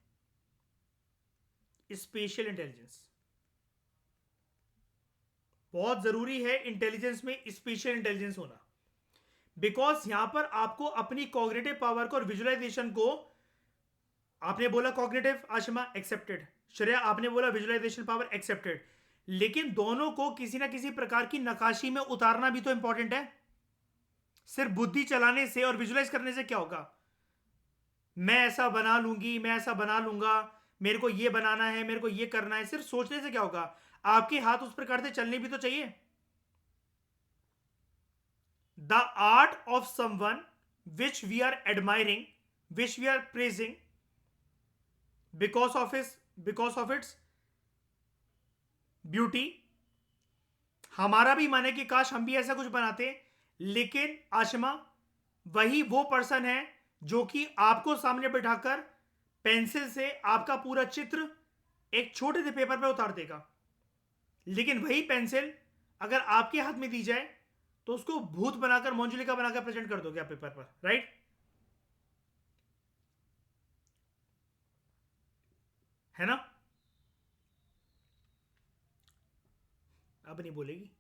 स्पेशियल इंटेलिजेंस। बहुत जरूरी है इंटेलिजेंस में स्पेशियल इंटेलिजेंस होना, बिकॉज यहां पर आपको अपनी कॉग्निटिव पावर को और विजुअलाइजेशन को, आपने बोला कॉग्निटिव आशिमा एक्सेप्टेड, श्रेया आपने बोला विजुअलाइजेशन पावर एक्सेप्टेड, लेकिन दोनों को किसी ना किसी प्रकार की नकाशी में उतारना भी तो इंपॉर्टेंट है। सिर्फ बुद्धि चलाने से और विजुअलाइज करने से क्या होगा? मैं ऐसा बना लूंगी, मैं ऐसा बना लूंगा, मेरे को ये बनाना है, मेरे को ये करना है, सिर्फ सोचने से क्या होगा? आपके हाथ उस प्रकार से चलने भी तो चाहिए। The art of someone which we are admiring, which we are praising because of its beauty, हमारा भी मन है कि काश हम भी ऐसा कुछ बनाते, लेकिन आशिमा वही वो पर्सन है जो कि आपको सामने बैठाकर पेंसिल से आपका पूरा चित्र एक छोटे से पेपर पर उतार देगा, लेकिन वही पेंसिल अगर आपके हाथ में दी जाए तो उसको भूत बनाकर, मंजुलिका बनाकर प्रेजेंट कर दोगे आप पेपर पर, राइट? है ना? अब नहीं बोलेगी।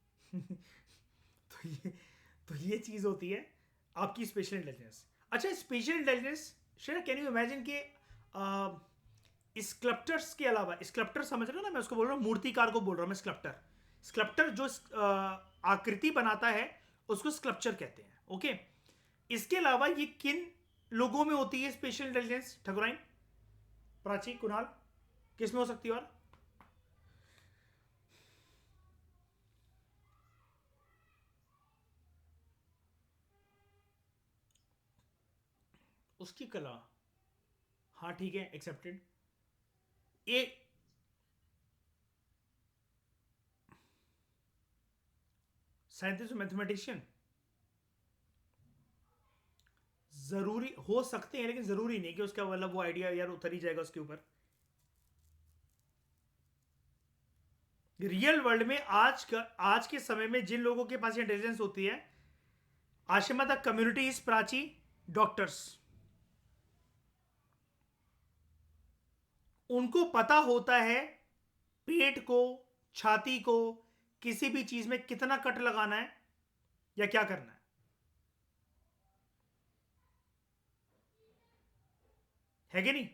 तो ये चीज होती है आपकी स्पेशल इंटेलिजेंस। अच्छा, special intelligence, Shreya can you imagine कि स्कल्प्टर्स के अलावा, स्कल्प्टर समझ रहे हो ना, मैं उसको बोल रहा हूँ, मूर्तिकार को बोल रहा हूँ मैं स्कल्प्टर। स्कल्प्टर जो आकृति बनाता है उसको स्कल्पचर कहते हैं, ओके? इसके अलावा ये किन लोगों में होती है स्पेशल इंटेलिजेंस? ठकुराइन, प्राची, कुणाल, किस में हो सकती है? और उसकी कला, हाँ ठीक है, एक्सेप्टेड। ए साइंटिस्ट, मैथमेटिशियन जरूरी हो सकते हैं, लेकिन जरूरी नहीं कि उसका मतलब वो आइडिया यार उतर ही जाएगा उसके ऊपर। रियल वर्ल्ड में आज के समय में जिन लोगों के पास इंटेलिजेंस होती है, Ashima the community is Prachi, doctors, उनको पता होता है पेट को, छाती को, किसी भी चीज में कितना कट लगाना है या क्या करना है कि नहीं?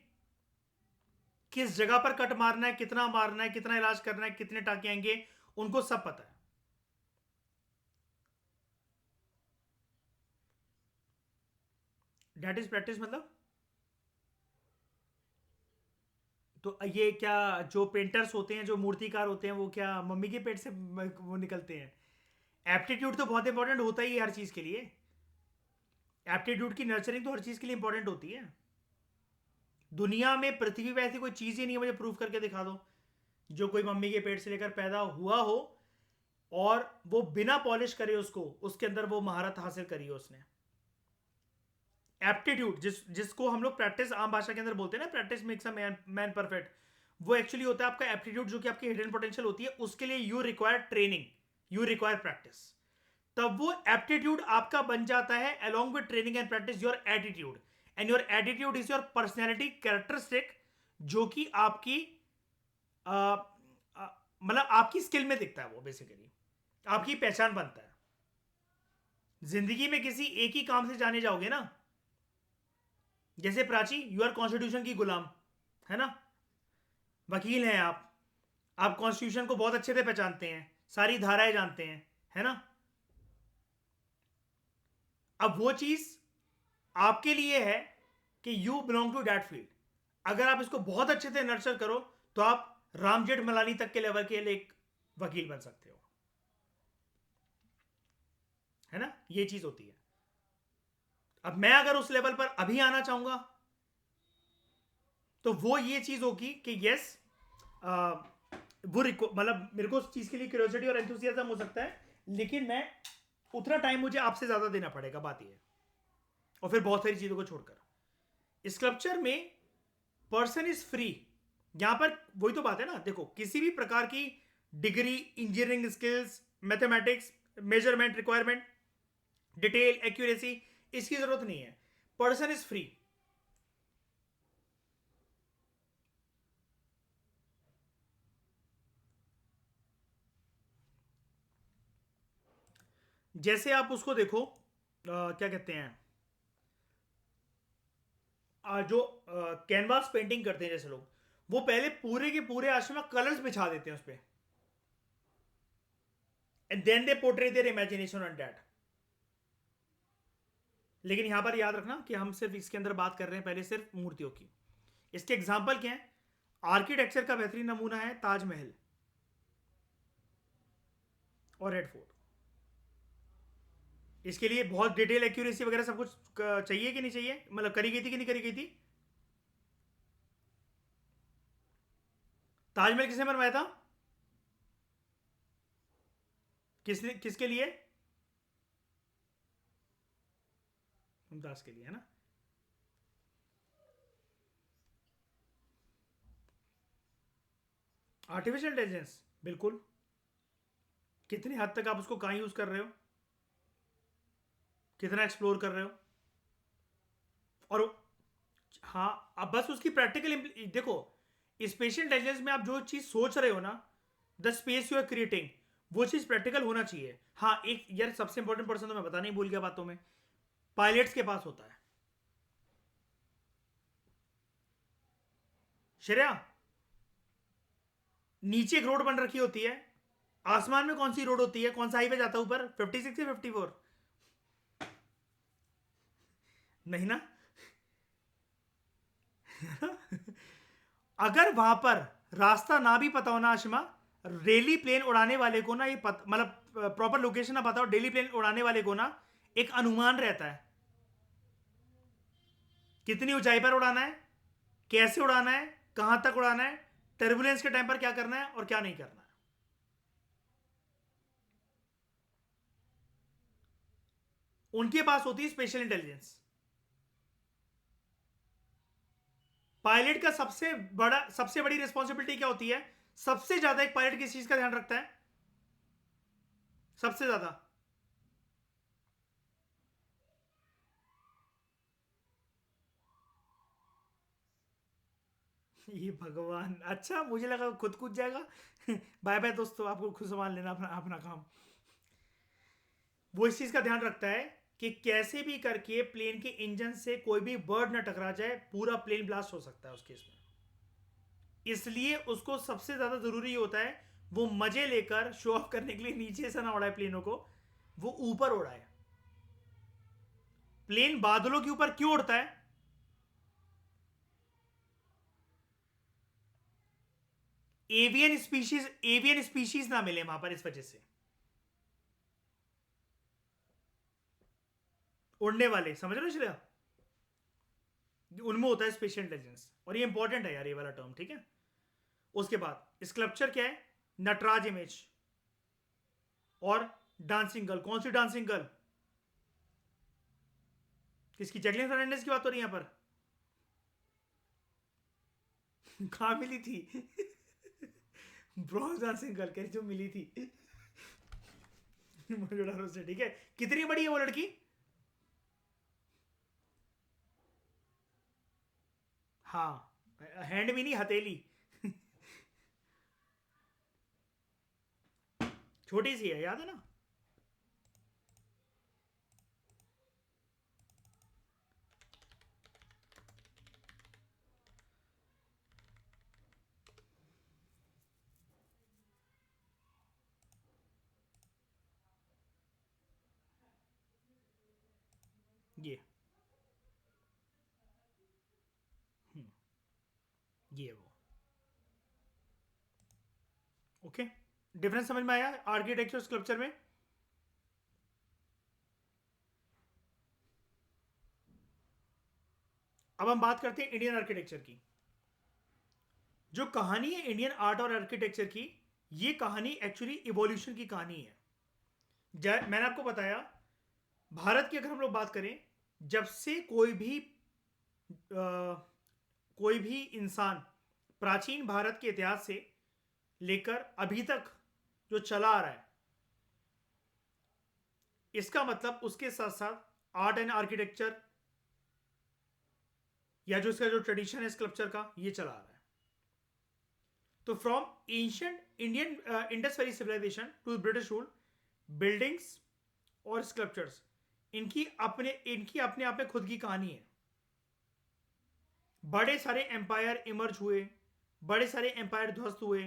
किस जगह पर कट मारना है, कितना मारना है, कितना इलाज करना है, कितने टाके आएंगे, उनको सब पता है। दैट इज प्रैक्टिस मतलब? तो ये क्या, जो पेंटर्स होते हैं, जो मूर्तिकार होते हैं, वो क्या मम्मी के पेट से वो निकलते हैं? एप्टीट्यूड तो बहुत इंपॉर्टेंट होता ही है हर चीज के लिए। एप्टीट्यूड की नर्चरिंग तो हर चीज के लिए इंपॉर्टेंट होती है। दुनिया में, पृथ्वी पे ऐसी कोई चीज ही नहीं है, मुझे प्रूव करके दिखा दो, जो कोई मम्मी के पेट से लेकर पैदा हुआ हो और वो बिना पॉलिश करे उसको, उसके अंदर वो महारत हासिल करी हो उसने। एप्टीट्यूड जिसको हम लोग प्रैक्टिस आम भाषा के अंदर बोलते हैं ना, practice makes a man perfect, वो एक्चुअली होता है आपका एप्टीट्यूड, जो कि आपकी हिडन पोटेंशियल होती है, उसके लिए you require training, you require practice. तब वो एप्टीट्यूड आपका बन जाता है along with training and practice your attitude, and your attitude is your personality characteristic, जो कि आपकी मतलब आपकी स्किल में दिखता है, वो बेसिकली आपकी पहचान बनता है। जिंदगी में किसी एक ही काम से जाने जाओगे ना, जैसे प्राची, यू आर कॉन्स्टिट्यूशन की गुलाम, है ना, वकील हैं आप कॉन्स्टिट्यूशन को बहुत अच्छे से पहचानते हैं, सारी धाराएं जानते हैं, है ना? अब वो चीज आपके लिए है कि you belong to that field. अगर आप इसको बहुत अच्छे से नर्चर करो तो आप राम जेठमलानी तक के लेवल के लिए एक वकील बन सकते हो, है ना? ये चीज होती है। अब मैं अगर उस लेवल पर अभी आना चाहूंगा तो वो ये चीज होगी कि यस, वो मतलब मेरे को उस चीज के लिए क्यूरियोसिटी और एंथुसियाज्म हो सकता है, लेकिन मैं उतना टाइम मुझे आपसे ज्यादा देना पड़ेगा, बात यह है। और फिर बहुत सारी चीजों को छोड़कर स्कल्पचर में पर्सन इज फ्री यहां पर वही तो बात है ना, देखो किसी भी प्रकार की degree, engineering skills, mathematics, measurement requirement, detail, accuracy, इसकी जरूरत नहीं है। Person is free. जैसे आप उसको देखो, क्या कहते हैं, जो कैनवास पेंटिंग करते हैं जैसे लोग, वो पहले पूरे के पूरे आश्रम में कलर्स बिछा देते हैं उस पर, and then they portray their imagination on that. लेकिन यहां पर याद रखना कि हम सिर्फ इसके अंदर बात कर रहे हैं पहले सिर्फ मूर्तियों की। इसके एग्जाम्पल क्या है? आर्किटेक्चर का बेहतरीन नमूना है ताजमहल और रेड फोर्ट। इसके लिए बहुत डिटेल, एक्यूरेसी वगैरह सब कुछ चाहिए कि नहीं चाहिए, मतलब करी गई थी कि नहीं करी गई थी? ताजमहल किसने बनवाया था? किसने, किसके लिए? मुमताज के लिए, है ना? आर्टिफिशियल इंटेलिजेंस, बिल्कुल। कितनी हद तक आप उसको कहां यूज कर रहे हो, कितना एक्सप्लोर कर रहे हो, और हाँ, अब बस उसकी प्रैक्टिकल देखो, स्पेशल इंटेलिजेंस में आप जो चीज सोच रहे हो ना, the space you are creating, वो चीज प्रैक्टिकल होना चाहिए। हाँ, एक यार सबसे इंपॉर्टेंट पर्सन तो मैं बताना ही भूल गया बातों में, पायलट्स के पास होता है। श्रेया, नीचे एक रोड बन रखी होती है, आसमान में कौन सी रोड होती है, कौन सा हाईवे जाता है ऊपर, 56 या 54? नहीं ना? अगर वहां पर रास्ता ना भी पता हो ना आशिमा, डेली प्लेन उड़ाने वाले को ना ये मतलब प्रॉपर लोकेशन ना पता हो, डेली प्लेन उड़ाने वाले को ना एक अनुमान रहता है कितनी ऊंचाई पर उड़ाना है, कैसे उड़ाना है, कहां तक उड़ाना है, टर्बुलेंस के टाइम पर क्या करना है और क्या नहीं करना है। उनके पास होती है स्पेशल इंटेलिजेंस। पायलट का सबसे बड़ी रिस्पॉन्सिबिलिटी क्या होती है? सबसे ज्यादा एक पायलट किस चीज का ध्यान रखता है सबसे ज्यादा? ये भगवान, अच्छा मुझे लगा खुद कूद जाएगा। बाय बाय दोस्तों, आपको खुद संभाल लेना अपना अपना काम। वो इस चीज का ध्यान रखता है कि कैसे भी करके प्लेन के इंजन से कोई भी बर्ड ना टकरा जाए, पूरा प्लेन ब्लास्ट हो सकता है उस केस में। इसलिए उसको सबसे ज्यादा जरूरी होता है वो मजे लेकर शो ऑफ करने के लिए नीचे से ना उड़ाए प्लेनों को, वो ऊपर उड़ाए। प्लेन बादलों के ऊपर क्यों उड़ता है? एवियन स्पीशीज ना मिले वहां पर, इस वजह से। उड़ने वाले, समझ रहे हो श्रेया? उनमें होता है स्पेशल इंटेलिजेंस, और ये इंपॉर्टेंट है यार, ये वाला टर्म, ठीक है? उसके बाद स्कल्पचर क्या है? नटराज इमेज और डांसिंग गर्ल। कौन सी डांसिंग गर्ल? किसकी? जैकलिन फर्नांडिस की बात हो रही है यहां पर? कहां मिली थी? ब्रॉन्ज डांसिंग गर्ल कह जो मिली थी। मोजोडारो से, ठीक है। कितनी बड़ी है वो लड़की? हाँ, हैंड भी नहीं, हथेली। छोटी सी है, याद है ना? ये ये वो, ओके। डिफरेंस समझ में आया आर्किटेक्चर स्कल्पचर में? अब हम बात करते हैं इंडियन आर्किटेक्चर की। जो कहानी है इंडियन आर्ट और आर्किटेक्चर की, ये कहानी एक्चुअली इवोल्यूशन की कहानी है। मैंने आपको बताया, भारत की अगर हम लोग बात करें, जब से कोई भी इंसान प्राचीन भारत के इतिहास से लेकर अभी तक जो चला आ रहा है, इसका मतलब उसके साथ साथ आर्ट एंड आर्किटेक्चर या जो इसका जो ट्रेडिशन है स्कल्पचर का, ये चला आ रहा है। तो from ancient Indian Indus valley civilization to British rule, buildings और स्कल्पचर्स, इनकी अपने आप में खुद की कहानी है। बड़े सारे एम्पायर इमर्ज हुए, बड़े सारे एम्पायर ध्वस्त हुए,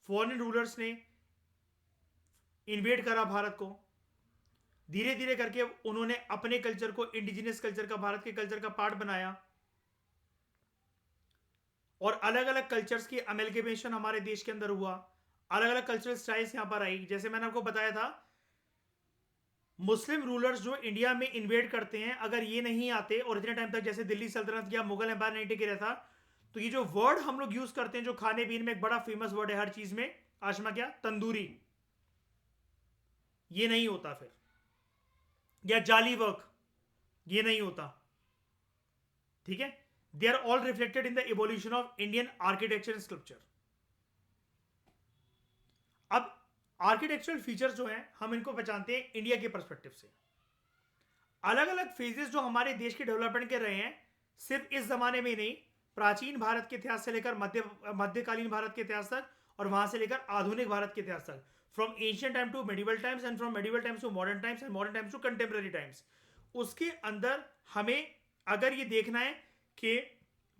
फॉरेन रूलर्स ने इन्वेड करा भारत को, धीरे धीरे करके उन्होंने अपने कल्चर को इंडिजिनियस कल्चर का, भारत के कल्चर का पार्ट बनाया, और अलग अलग कल्चर्स की अमेलगेमेशन हमारे देश के अंदर हुआ, अलग अलग कल्चरल स्टाइल्स यहां पर आई। जैसे मैंने आपको बताया था, मुस्लिम रूलर्स जो इंडिया में इन्वेड करते हैं, अगर ये नहीं आते और इतने टाइम तक जैसे दिल्ली सल्तनत या मुगल एम्पायर नहीं टिके रहता, तो ये जो वर्ड हम लोग यूज करते हैं, जो खाने पीने में एक बड़ा फेमस वर्ड है हर चीज में, आशमा, क्या, तंदूरी, ये नहीं होता फिर, या जाली वर्क, ये नहीं होता। ठीक है, they are all reflected in the evolution of Indian architecture sculpture. अब आर्किटेक्चरल फीचर्स जो हैं, हम इनको पहचानते हैं इंडिया के पर्सपेक्टिव से। अलग अलग फेजेस जो हमारे देश के डेवलपमेंट के रहे हैं, सिर्फ इस जमाने में नहीं, प्राचीन भारत के इतिहास से लेकर मध्यकालीन भारत के इतिहास तक, और वहां से लेकर आधुनिक भारत के इतिहास तक, from ancient time to medieval times, and from medieval times to modern times, and modern times to contemporary times. उसके अंदर हमें अगर ये देखना है कि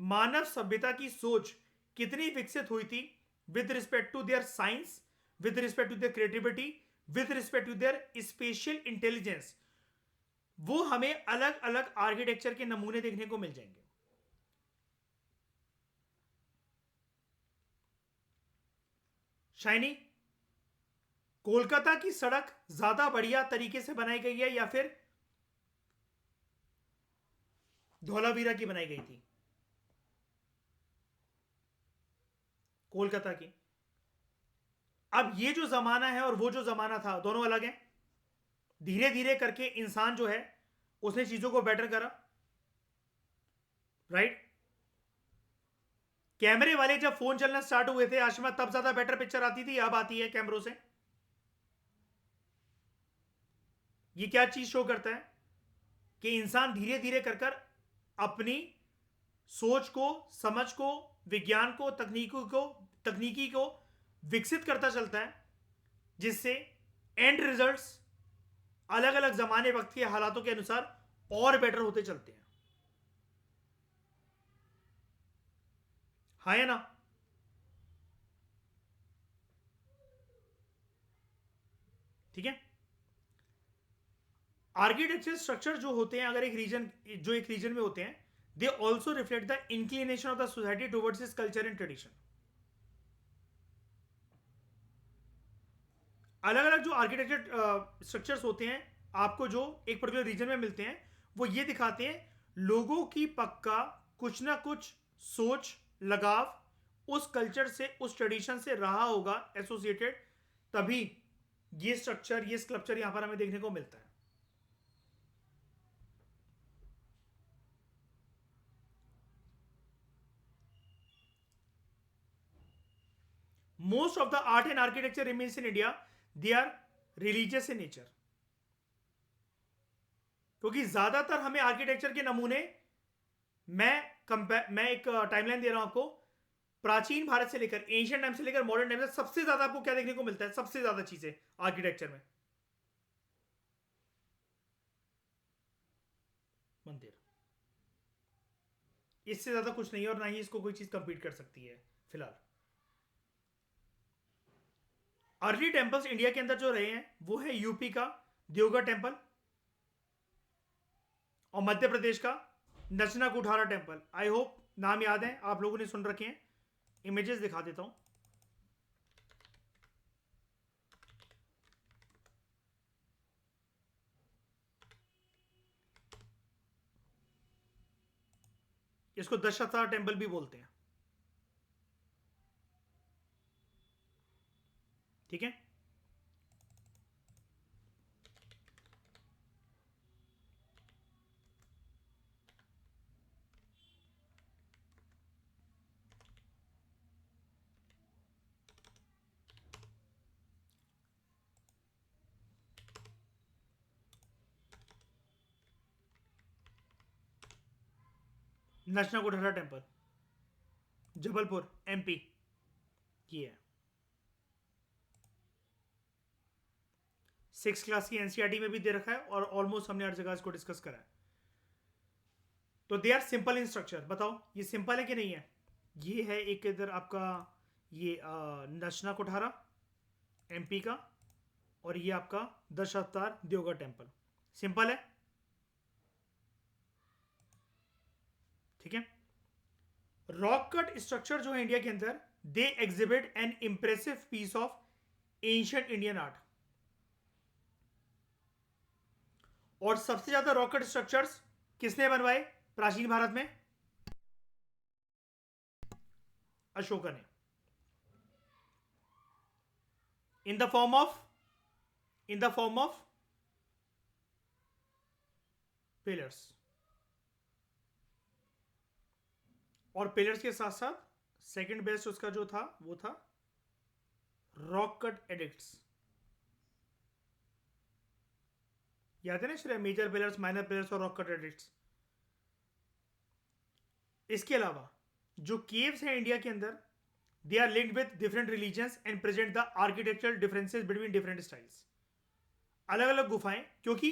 मानव सभ्यता की सोच कितनी विकसित हुई थी with respect to their science, with respect to their creativity, with respect to their spatial intelligence, वो हमें अलग अलग आर्किटेक्चर के नमूने देखने को मिल जाएंगे। शाइनी, कोलकाता की सड़क ज्यादा बढ़िया तरीके से बनाई गई है या फिर धौलावीरा की बनाई गई थी? कोलकाता की। अब ये जो जमाना है और वो जो जमाना था, दोनों अलग हैं। धीरे धीरे करके इंसान जो है उसने चीजों को बेटर करा, राइट। कैमरे वाले जब फोन चलना स्टार्ट हुए थे आशमा, तब ज्यादा बेटर पिक्चर आती थी, अब आती है कैमरों से। ये क्या चीज शो करता है कि इंसान धीरे धीरे कर कर अपनी सोच को, समझ को, विज्ञान को, तकनीकी को विकसित करता चलता है, जिससे एंड रिजल्ट्स अलग अलग जमाने वक्त के हालातों के अनुसार और बेटर होते चलते हैं। हाँ या ना? ठीक है। आर्किटेक्चर स्ट्रक्चर जो होते हैं, अगर एक रीजन में होते हैं, they also reflect the inclination of the society towards इस कल्चर एंड ट्रेडिशन। अलग अलग जो आर्किटेक्चर स्ट्रक्चर्स होते हैं, आपको जो एक पर्टिकुलर रीजन में मिलते हैं, वो ये दिखाते हैं लोगों की पक्का कुछ ना कुछ सोच, लगाव उस कल्चर से, उस ट्रेडिशन से रहा होगा एसोसिएटेड, तभी ये स्ट्रक्चर, ये स्कल्पचर यहां पर हमें देखने को मिलता है। Most of the art and architecture remains in India, they are religious in nature। क्योंकि ज्यादातर हमें आर्किटेक्चर के नमूने, मैं एक टाइमलाइन दे रहा हूं आपको, प्राचीन भारत से लेकर, एंशियंट टाइम से लेकर मॉडर्न टाइम तक, सबसे ज्यादा आपको क्या देखने को मिलता है? सबसे ज्यादा चीजें आर्किटेक्चर में मंदिर, इससे ज्यादा कुछ नहीं है, और ना ही इसको कोई चीज कंपीट कर सकती है फिलहाल। अर्ली टेम्पल्स इंडिया के अंदर जो रहे हैं, वो है यूपी का देवगढ़ टेम्पल, और मध्य प्रदेश का नचना कुठारा टेम्पल। आई होप नाम याद है, आप लोगों ने सुन रखे हैं। इमेजेस दिखा देता हूं। इसको दशावतार टेम्पल भी बोलते हैं। ठीक है। नचना कोठारा टेम्पल, जबलपुर, एमपी। ये है 6 क्लास की एनसीईआरटी में भी दे रखा है और ऑलमोस्ट हमने हर जगह इसको डिस्कस करा है। तो they are simple in structure. बताओ ये सिंपल है कि नहीं है? ये है एक इधर आपका ये नचना कोठारा एमपी का, और ये आपका दशावतार देवगढ़ टेम्पल। सिंपल है, ठीक है। रॉक कट स्ट्रक्चर जो है इंडिया के अंदर, they exhibit an impressive piece of ancient Indian art. और सबसे ज्यादा रॉक कट स्ट्रक्चर्स किसने बनवाए प्राचीन भारत में? अशोका ने। In the form of pillars. और पिलर्स के साथ साथ सेकंड बेस्ट उसका जो था वो था रॉक कट एडिक्ट्स। याद है ना Shreya? Major pillars, minor pillars और रॉक कट एडिक्ट्स। इसके अलावा जो केव्स हैं इंडिया के अंदर, they are linked with different religions and present the architectural differences between different styles. अलग अलग गुफाएं, क्योंकि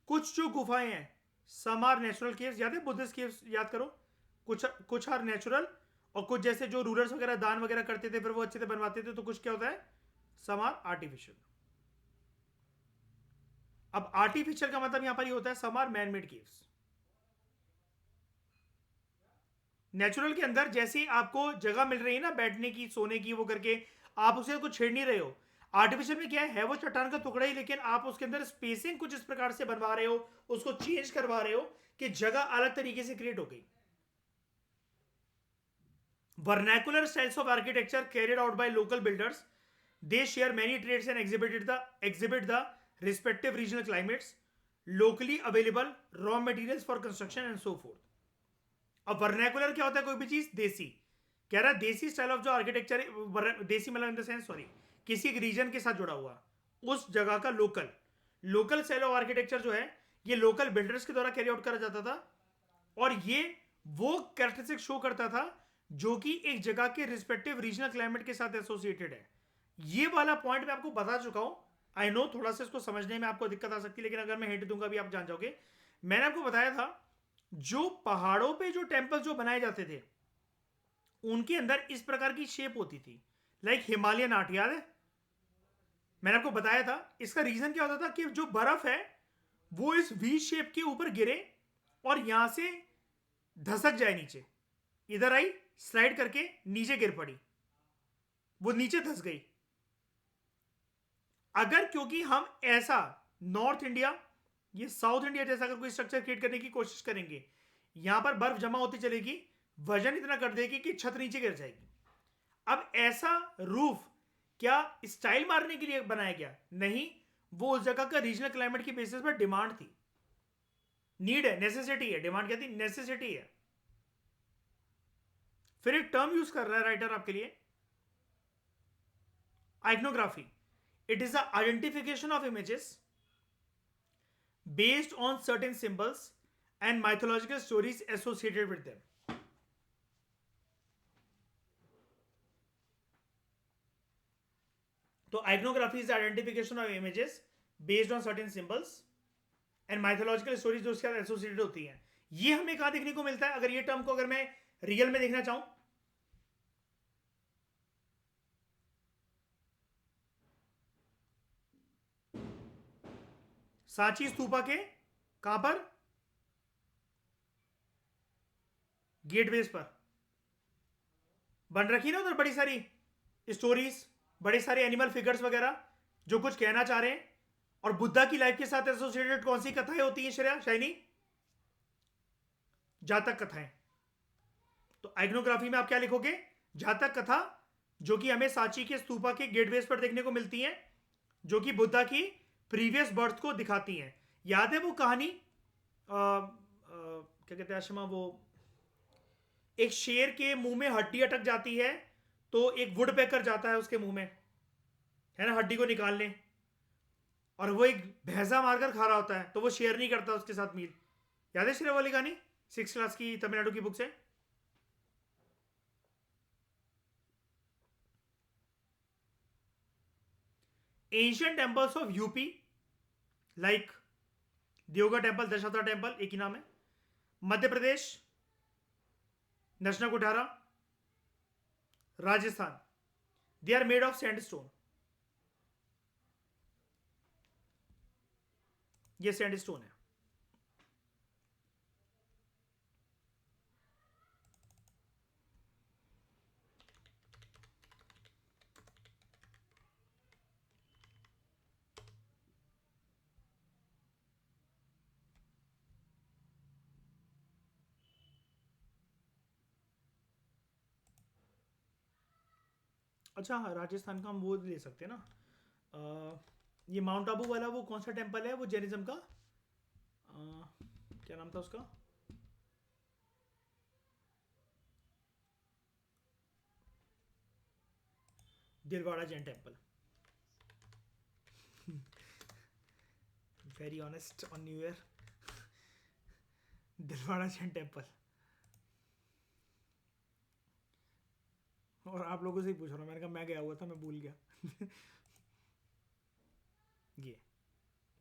कुछ जो गुफाएं हैं, सम आर नेचुरल केव्स। याद है बुद्धिस्ट केव्स? याद करो। कुछ आर नेचुरल, और कुछ जैसे जो रूलर्स वगैरह दान वगैरह करते थे फिर वो अच्छे से बनवाते थे, तो कुछ क्या होता है, सम आर आर्टिफिशियल। अब आर्टिफिशियल का मतलब यहां पर ये होता है some are man made caves. Natural के अंदर जैसे ही आपको जगह मिल रही है ना बैठने की, सोने की, वो करके आप उसे कुछ छेड़ नहीं रहे हो। आर्टिफिशियल में क्या है वो चट्टान का टुकड़ा ही, लेकिन आप उसके अंदर स्पेसिंग कुछ इस प्रकार से बनवा रहे हो, उसको चेंज करवा रहे हो कि जगह अलग तरीके से क्रिएट हो गई। Vernacular styles of architecture carried out by local builders, they share many trades and exhibit the respective regional climates, locally available raw materials for construction and so forth. अब वर्नैकुलर क्या होता है? कोई भी चीज देसी। कह रहा है देसी स्टाइल ऑफ जो आर्किटेक्चर, देसी मतलब इन द सेंस, सॉरी, किसी एक रीजन के साथ जुड़ा हुआ, उस जगह का लोकल स्टाइल ऑफ आर्किटेक्चर जो है ये लोकल बिल्डर्स के द्वारा कैरी आउट करा जाता था, और ये वो कैरेक्टरिस्टिक शो करता था जो कि एक जगह के रिस्पेक्टिव रीजनल क्लाइमेट के साथ एसोसिएटेड है। ये वाला पॉइंट मैं आपको बता चुका हूं। आई नो थोड़ा सा इसको समझने में आपको दिक्कत आ सकती है, लेकिन अगर मैं हिंट दूंगा भी आप जान जाओगे। मैंने आपको बताया था जो पहाड़ों पे जो टेम्पल जो बनाए जाते थे उनके अंदर इस प्रकार की शेप होती थी, लाइक हिमालयन आर्ट। याद है मैंने आपको बताया था? इसका रीजन क्या होता था कि जो बर्फ है वो इस वी शेप के ऊपर गिरे और यहां से धसक जाए नीचे, इधर आई स्लाइड करके नीचे गिर पड़ी, वो नीचे धस गई। अगर क्योंकि हम ऐसा नॉर्थ इंडिया, ये साउथ इंडिया जैसा अगर कोई स्ट्रक्चर क्रिएट करने की कोशिश करेंगे, यहां पर बर्फ जमा होती चलेगी, वजन इतना कर देगी कि छत नीचे गिर जाएगी। अब ऐसा रूफ क्या स्टाइल मारने के लिए बनाया गया? नहीं, वो उस जगह का रीजनल क्लाइमेट की बेसिस पर डिमांड थी, नीड है, नेसेसिटी है। डिमांड क्या थी? नेसेसिटी है। फिर एक टर्म यूज कर रहा है राइटर आपके लिए, iconography. It is the identification of images based on certain symbols and mythological stories associated with them. तो iconography is the identification of images based on certain symbols and mythological stories जो उसके साथ associated होती हैं। ये हमें कहां देखने को मिलता है? अगर ये टर्म को अगर मैं रियल में देखना चाहूं, सांची स्तूपा के कहां पर? गेटवेज पर बन रखी ना उधर बड़ी सारी स्टोरीज, बड़े सारे एनिमल फिगर्स वगैरह जो कुछ कहना चाह रहे हैं। और बुद्धा की लाइफ के साथ एसोसिएटेड कौन सी कथाएं होती हैं श्रेया, शाइनी? जातक कथाएं। तो आइकनोग्राफी में आप क्या लिखोगे? जातक कथा, जो कि हमें सांची के स्तूपा के गेटवेज पर देखने को मिलती हैं, जो कि बुद्धा की प्रीवियस बर्थ को दिखाती हैं। याद है वो कहानी, क्या कहते हैं आशमा, वो एक शेर के मुंह में हड्डी अटक जाती है, तो एक वुड पैकर जाता है उसके मुंह में, है ना, हड्डी को निकालने, और वो एक भैंसा मारकर खा रहा होता है, तो वो शेयर नहीं करता उसके साथ मील। याद है शेर वाली कहानी? 6 क्लास की तमिलनाडु की बुक से। Ancient temples of UP, like Deogarh temple, Dashavatar temple, एक ही नाम है। Madhya Pradesh, Nachna Kuthara. Rajasthan, they are made of sandstone, ये सैंडस्टोन है। अच्छा हाँ, राजस्थान का हम वो ले सकते हैं ना। ये माउंट आबू वाला वो कौन सा टेम्पल है वो जैनिज्म का, क्या नाम था उसका? Dilwara Jain temple. Very honest on new year. Dilwara Jain temple. और आप लोगों से ही पूछ रहा हूँ, मैंने कहा मैं गया हुआ था, मैं भूल गया। ये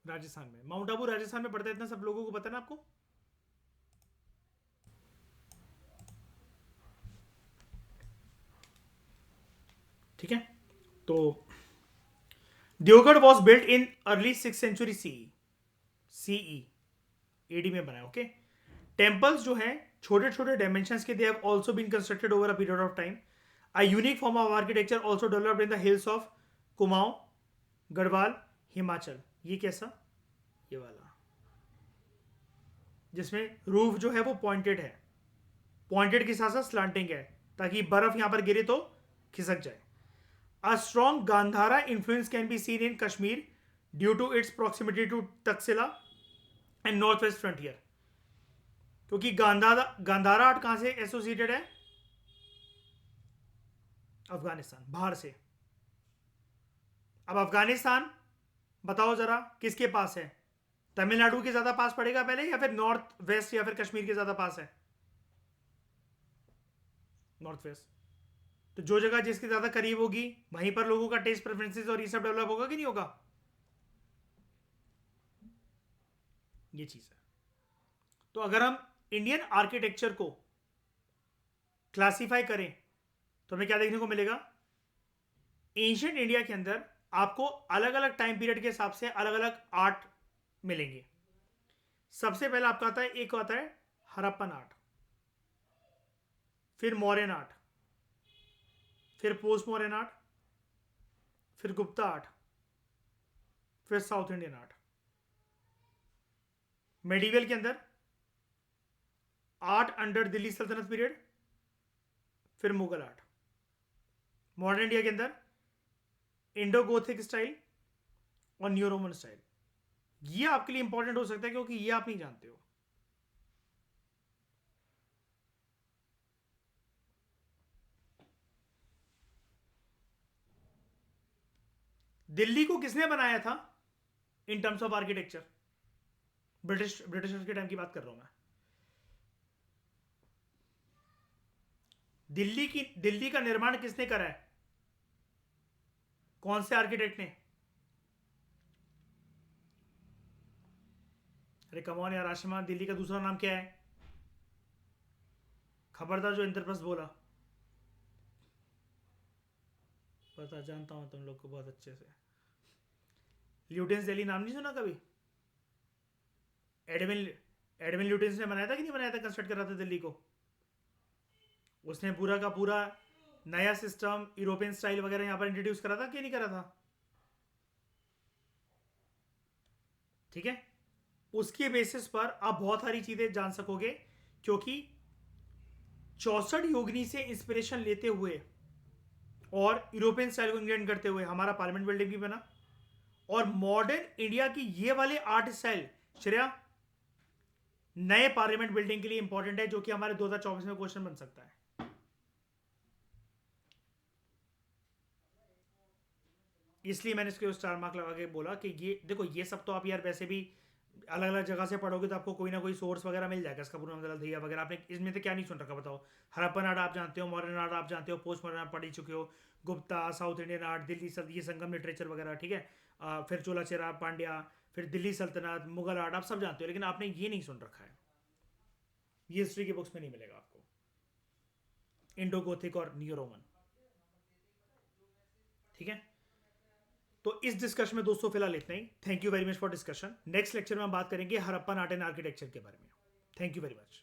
राजस्थान में, माउंट आबू राजस्थान में पड़ता है, इतना सब लोगों को पता है ना आपको। ठीक है, तो Deogarh was built in early 6th century CE, AD में बना है। ओके, टेम्पल्स जो है छोटे छोटे डायमेंशंस के, they have also been constructed over a period of time. A unique form of architecture also developed in the hills of Kumaon, Garhwal, Himachal. ये कैसा? ये वाला, जिसमें रूफ जो है वो पॉइंटेड है, पॉइंटेड के साथ साथ स्लांटिंग है, ताकि बर्फ यहां पर गिरे तो खिसक जाए। A strong Gandhara influence can be seen in Kashmir due to its proximity to Taxila and northwest frontier. क्योंकि गांधारा आर्ट कहां से एसोसिएटेड है? अफगानिस्तान, बाहर से। अब अफगानिस्तान बताओ जरा किसके पास है? तमिलनाडु के ज्यादा पास पड़ेगा पहले, या फिर नॉर्थ वेस्ट, या फिर कश्मीर के ज्यादा पास है? North west. तो जो जगह जिसके ज्यादा करीब होगी वहीं पर लोगों का टेस्ट प्रेफरेंसेस और ये सब डेवलप होगा कि नहीं होगा? ये चीज है। तो अगर हम इंडियन आर्किटेक्चर को क्लासिफाई करें तो हमें क्या देखने को मिलेगा? एंशियंट इंडिया के अंदर आपको अलग अलग टाइम पीरियड के हिसाब से अलग अलग आर्ट मिलेंगे। सबसे पहले आपका आता है, एक आता है हड़प्पन आर्ट, फिर मौर्यन आर्ट, फिर पोस्ट मौर्यन आर्ट, फिर गुप्ता आर्ट, फिर साउथ इंडियन आर्ट। मेडिवल के अंदर आर्ट अंडर दिल्ली सल्तनत पीरियड, फिर मुगल आर्ट। मॉडर्न इंडिया के अंदर इंडो गोथिक स्टाइल और न्यू रोमन स्टाइल। ये आपके लिए इंपॉर्टेंट हो सकता है क्योंकि ये आप नहीं जानते हो। दिल्ली को किसने बनाया था in terms of architecture? Britishers के टाइम की बात कर रहा हूं मैं। दिल्ली का निर्माण किसने करा है? कौन से आर्किटेक्ट ने? अरे कमॉन यार आशिमा, दिल्ली का दूसरा नाम क्या है? खबरदार जो इंद्रप्रस्थ बोला। पता, जानता हूं तुम लोग को बहुत अच्छे से। ल्यूटेंस दिल्ली नाम नहीं सुना कभी? एडमिन एडमिन ल्यूटेंस ने बनाया था कि नहीं बनाया था, कंस्ट्रक्ट करा था दिल्ली को? उसने पूरा का पूरा नया सिस्टम, यूरोपियन स्टाइल वगैरह यहां पर इंट्रोड्यूस करा था कि नहीं करा था? ठीक है, उसके बेसिस पर आप बहुत सारी चीजें जान सकोगे, क्योंकि 64 योगिनी से इंस्पिरेशन लेते हुए और यूरोपियन स्टाइल को इंग्लैंड करते हुए हमारा पार्लियामेंट बिल्डिंग भी बना। और मॉडर्न इंडिया की ये वाले आर्ट स्टाइल श्रेया नए पार्लियामेंट बिल्डिंग के लिए इंपॉर्टेंट है, जो कि हमारे 2024 में क्वेश्चन बन सकता है। इसलिए मैंने इसके स्टार मार्क लगा के बोला कि ये देखो, ये सब तो आप यार वैसे भी अलग अलग जगह से पढ़ोगे तो आपको कोई ना कोई सोर्स वगैरह मिल जाएगा इसका पूरा मतलब दहिया वगैरह। आपने इसमें तो क्या नहीं सुन रखा बताओ? हड़प्पन आर्ट आप जानते हो, मॉडर्न आर्ट आप जानते हो, पोस्ट मॉडर्न आप पढ़ ही चुके हो, Gupta, south Indian art, Delhi सब ये संगम लिटरेचर वगैरह, ठीक है। फिर चोलाचेरा पांड्या, फिर दिल्ली सल्तनत, मुगल आर्ट, आप सब जानते हो, लेकिन आपने ये नहीं सुन रखा है। ये हिस्ट्री की बुक्स में नहीं मिलेगा आपको, इंडो गोथिक और नियो रोमन, ठीक है। तो इस डिस्कशन में दोस्तों फिलहाल इतना ही। Thank you very much for discussion. Next lecture में हम बात करेंगे हड़प्पन आर्ट एंड आर्किटेक्चर के बारे में। Thank you very much.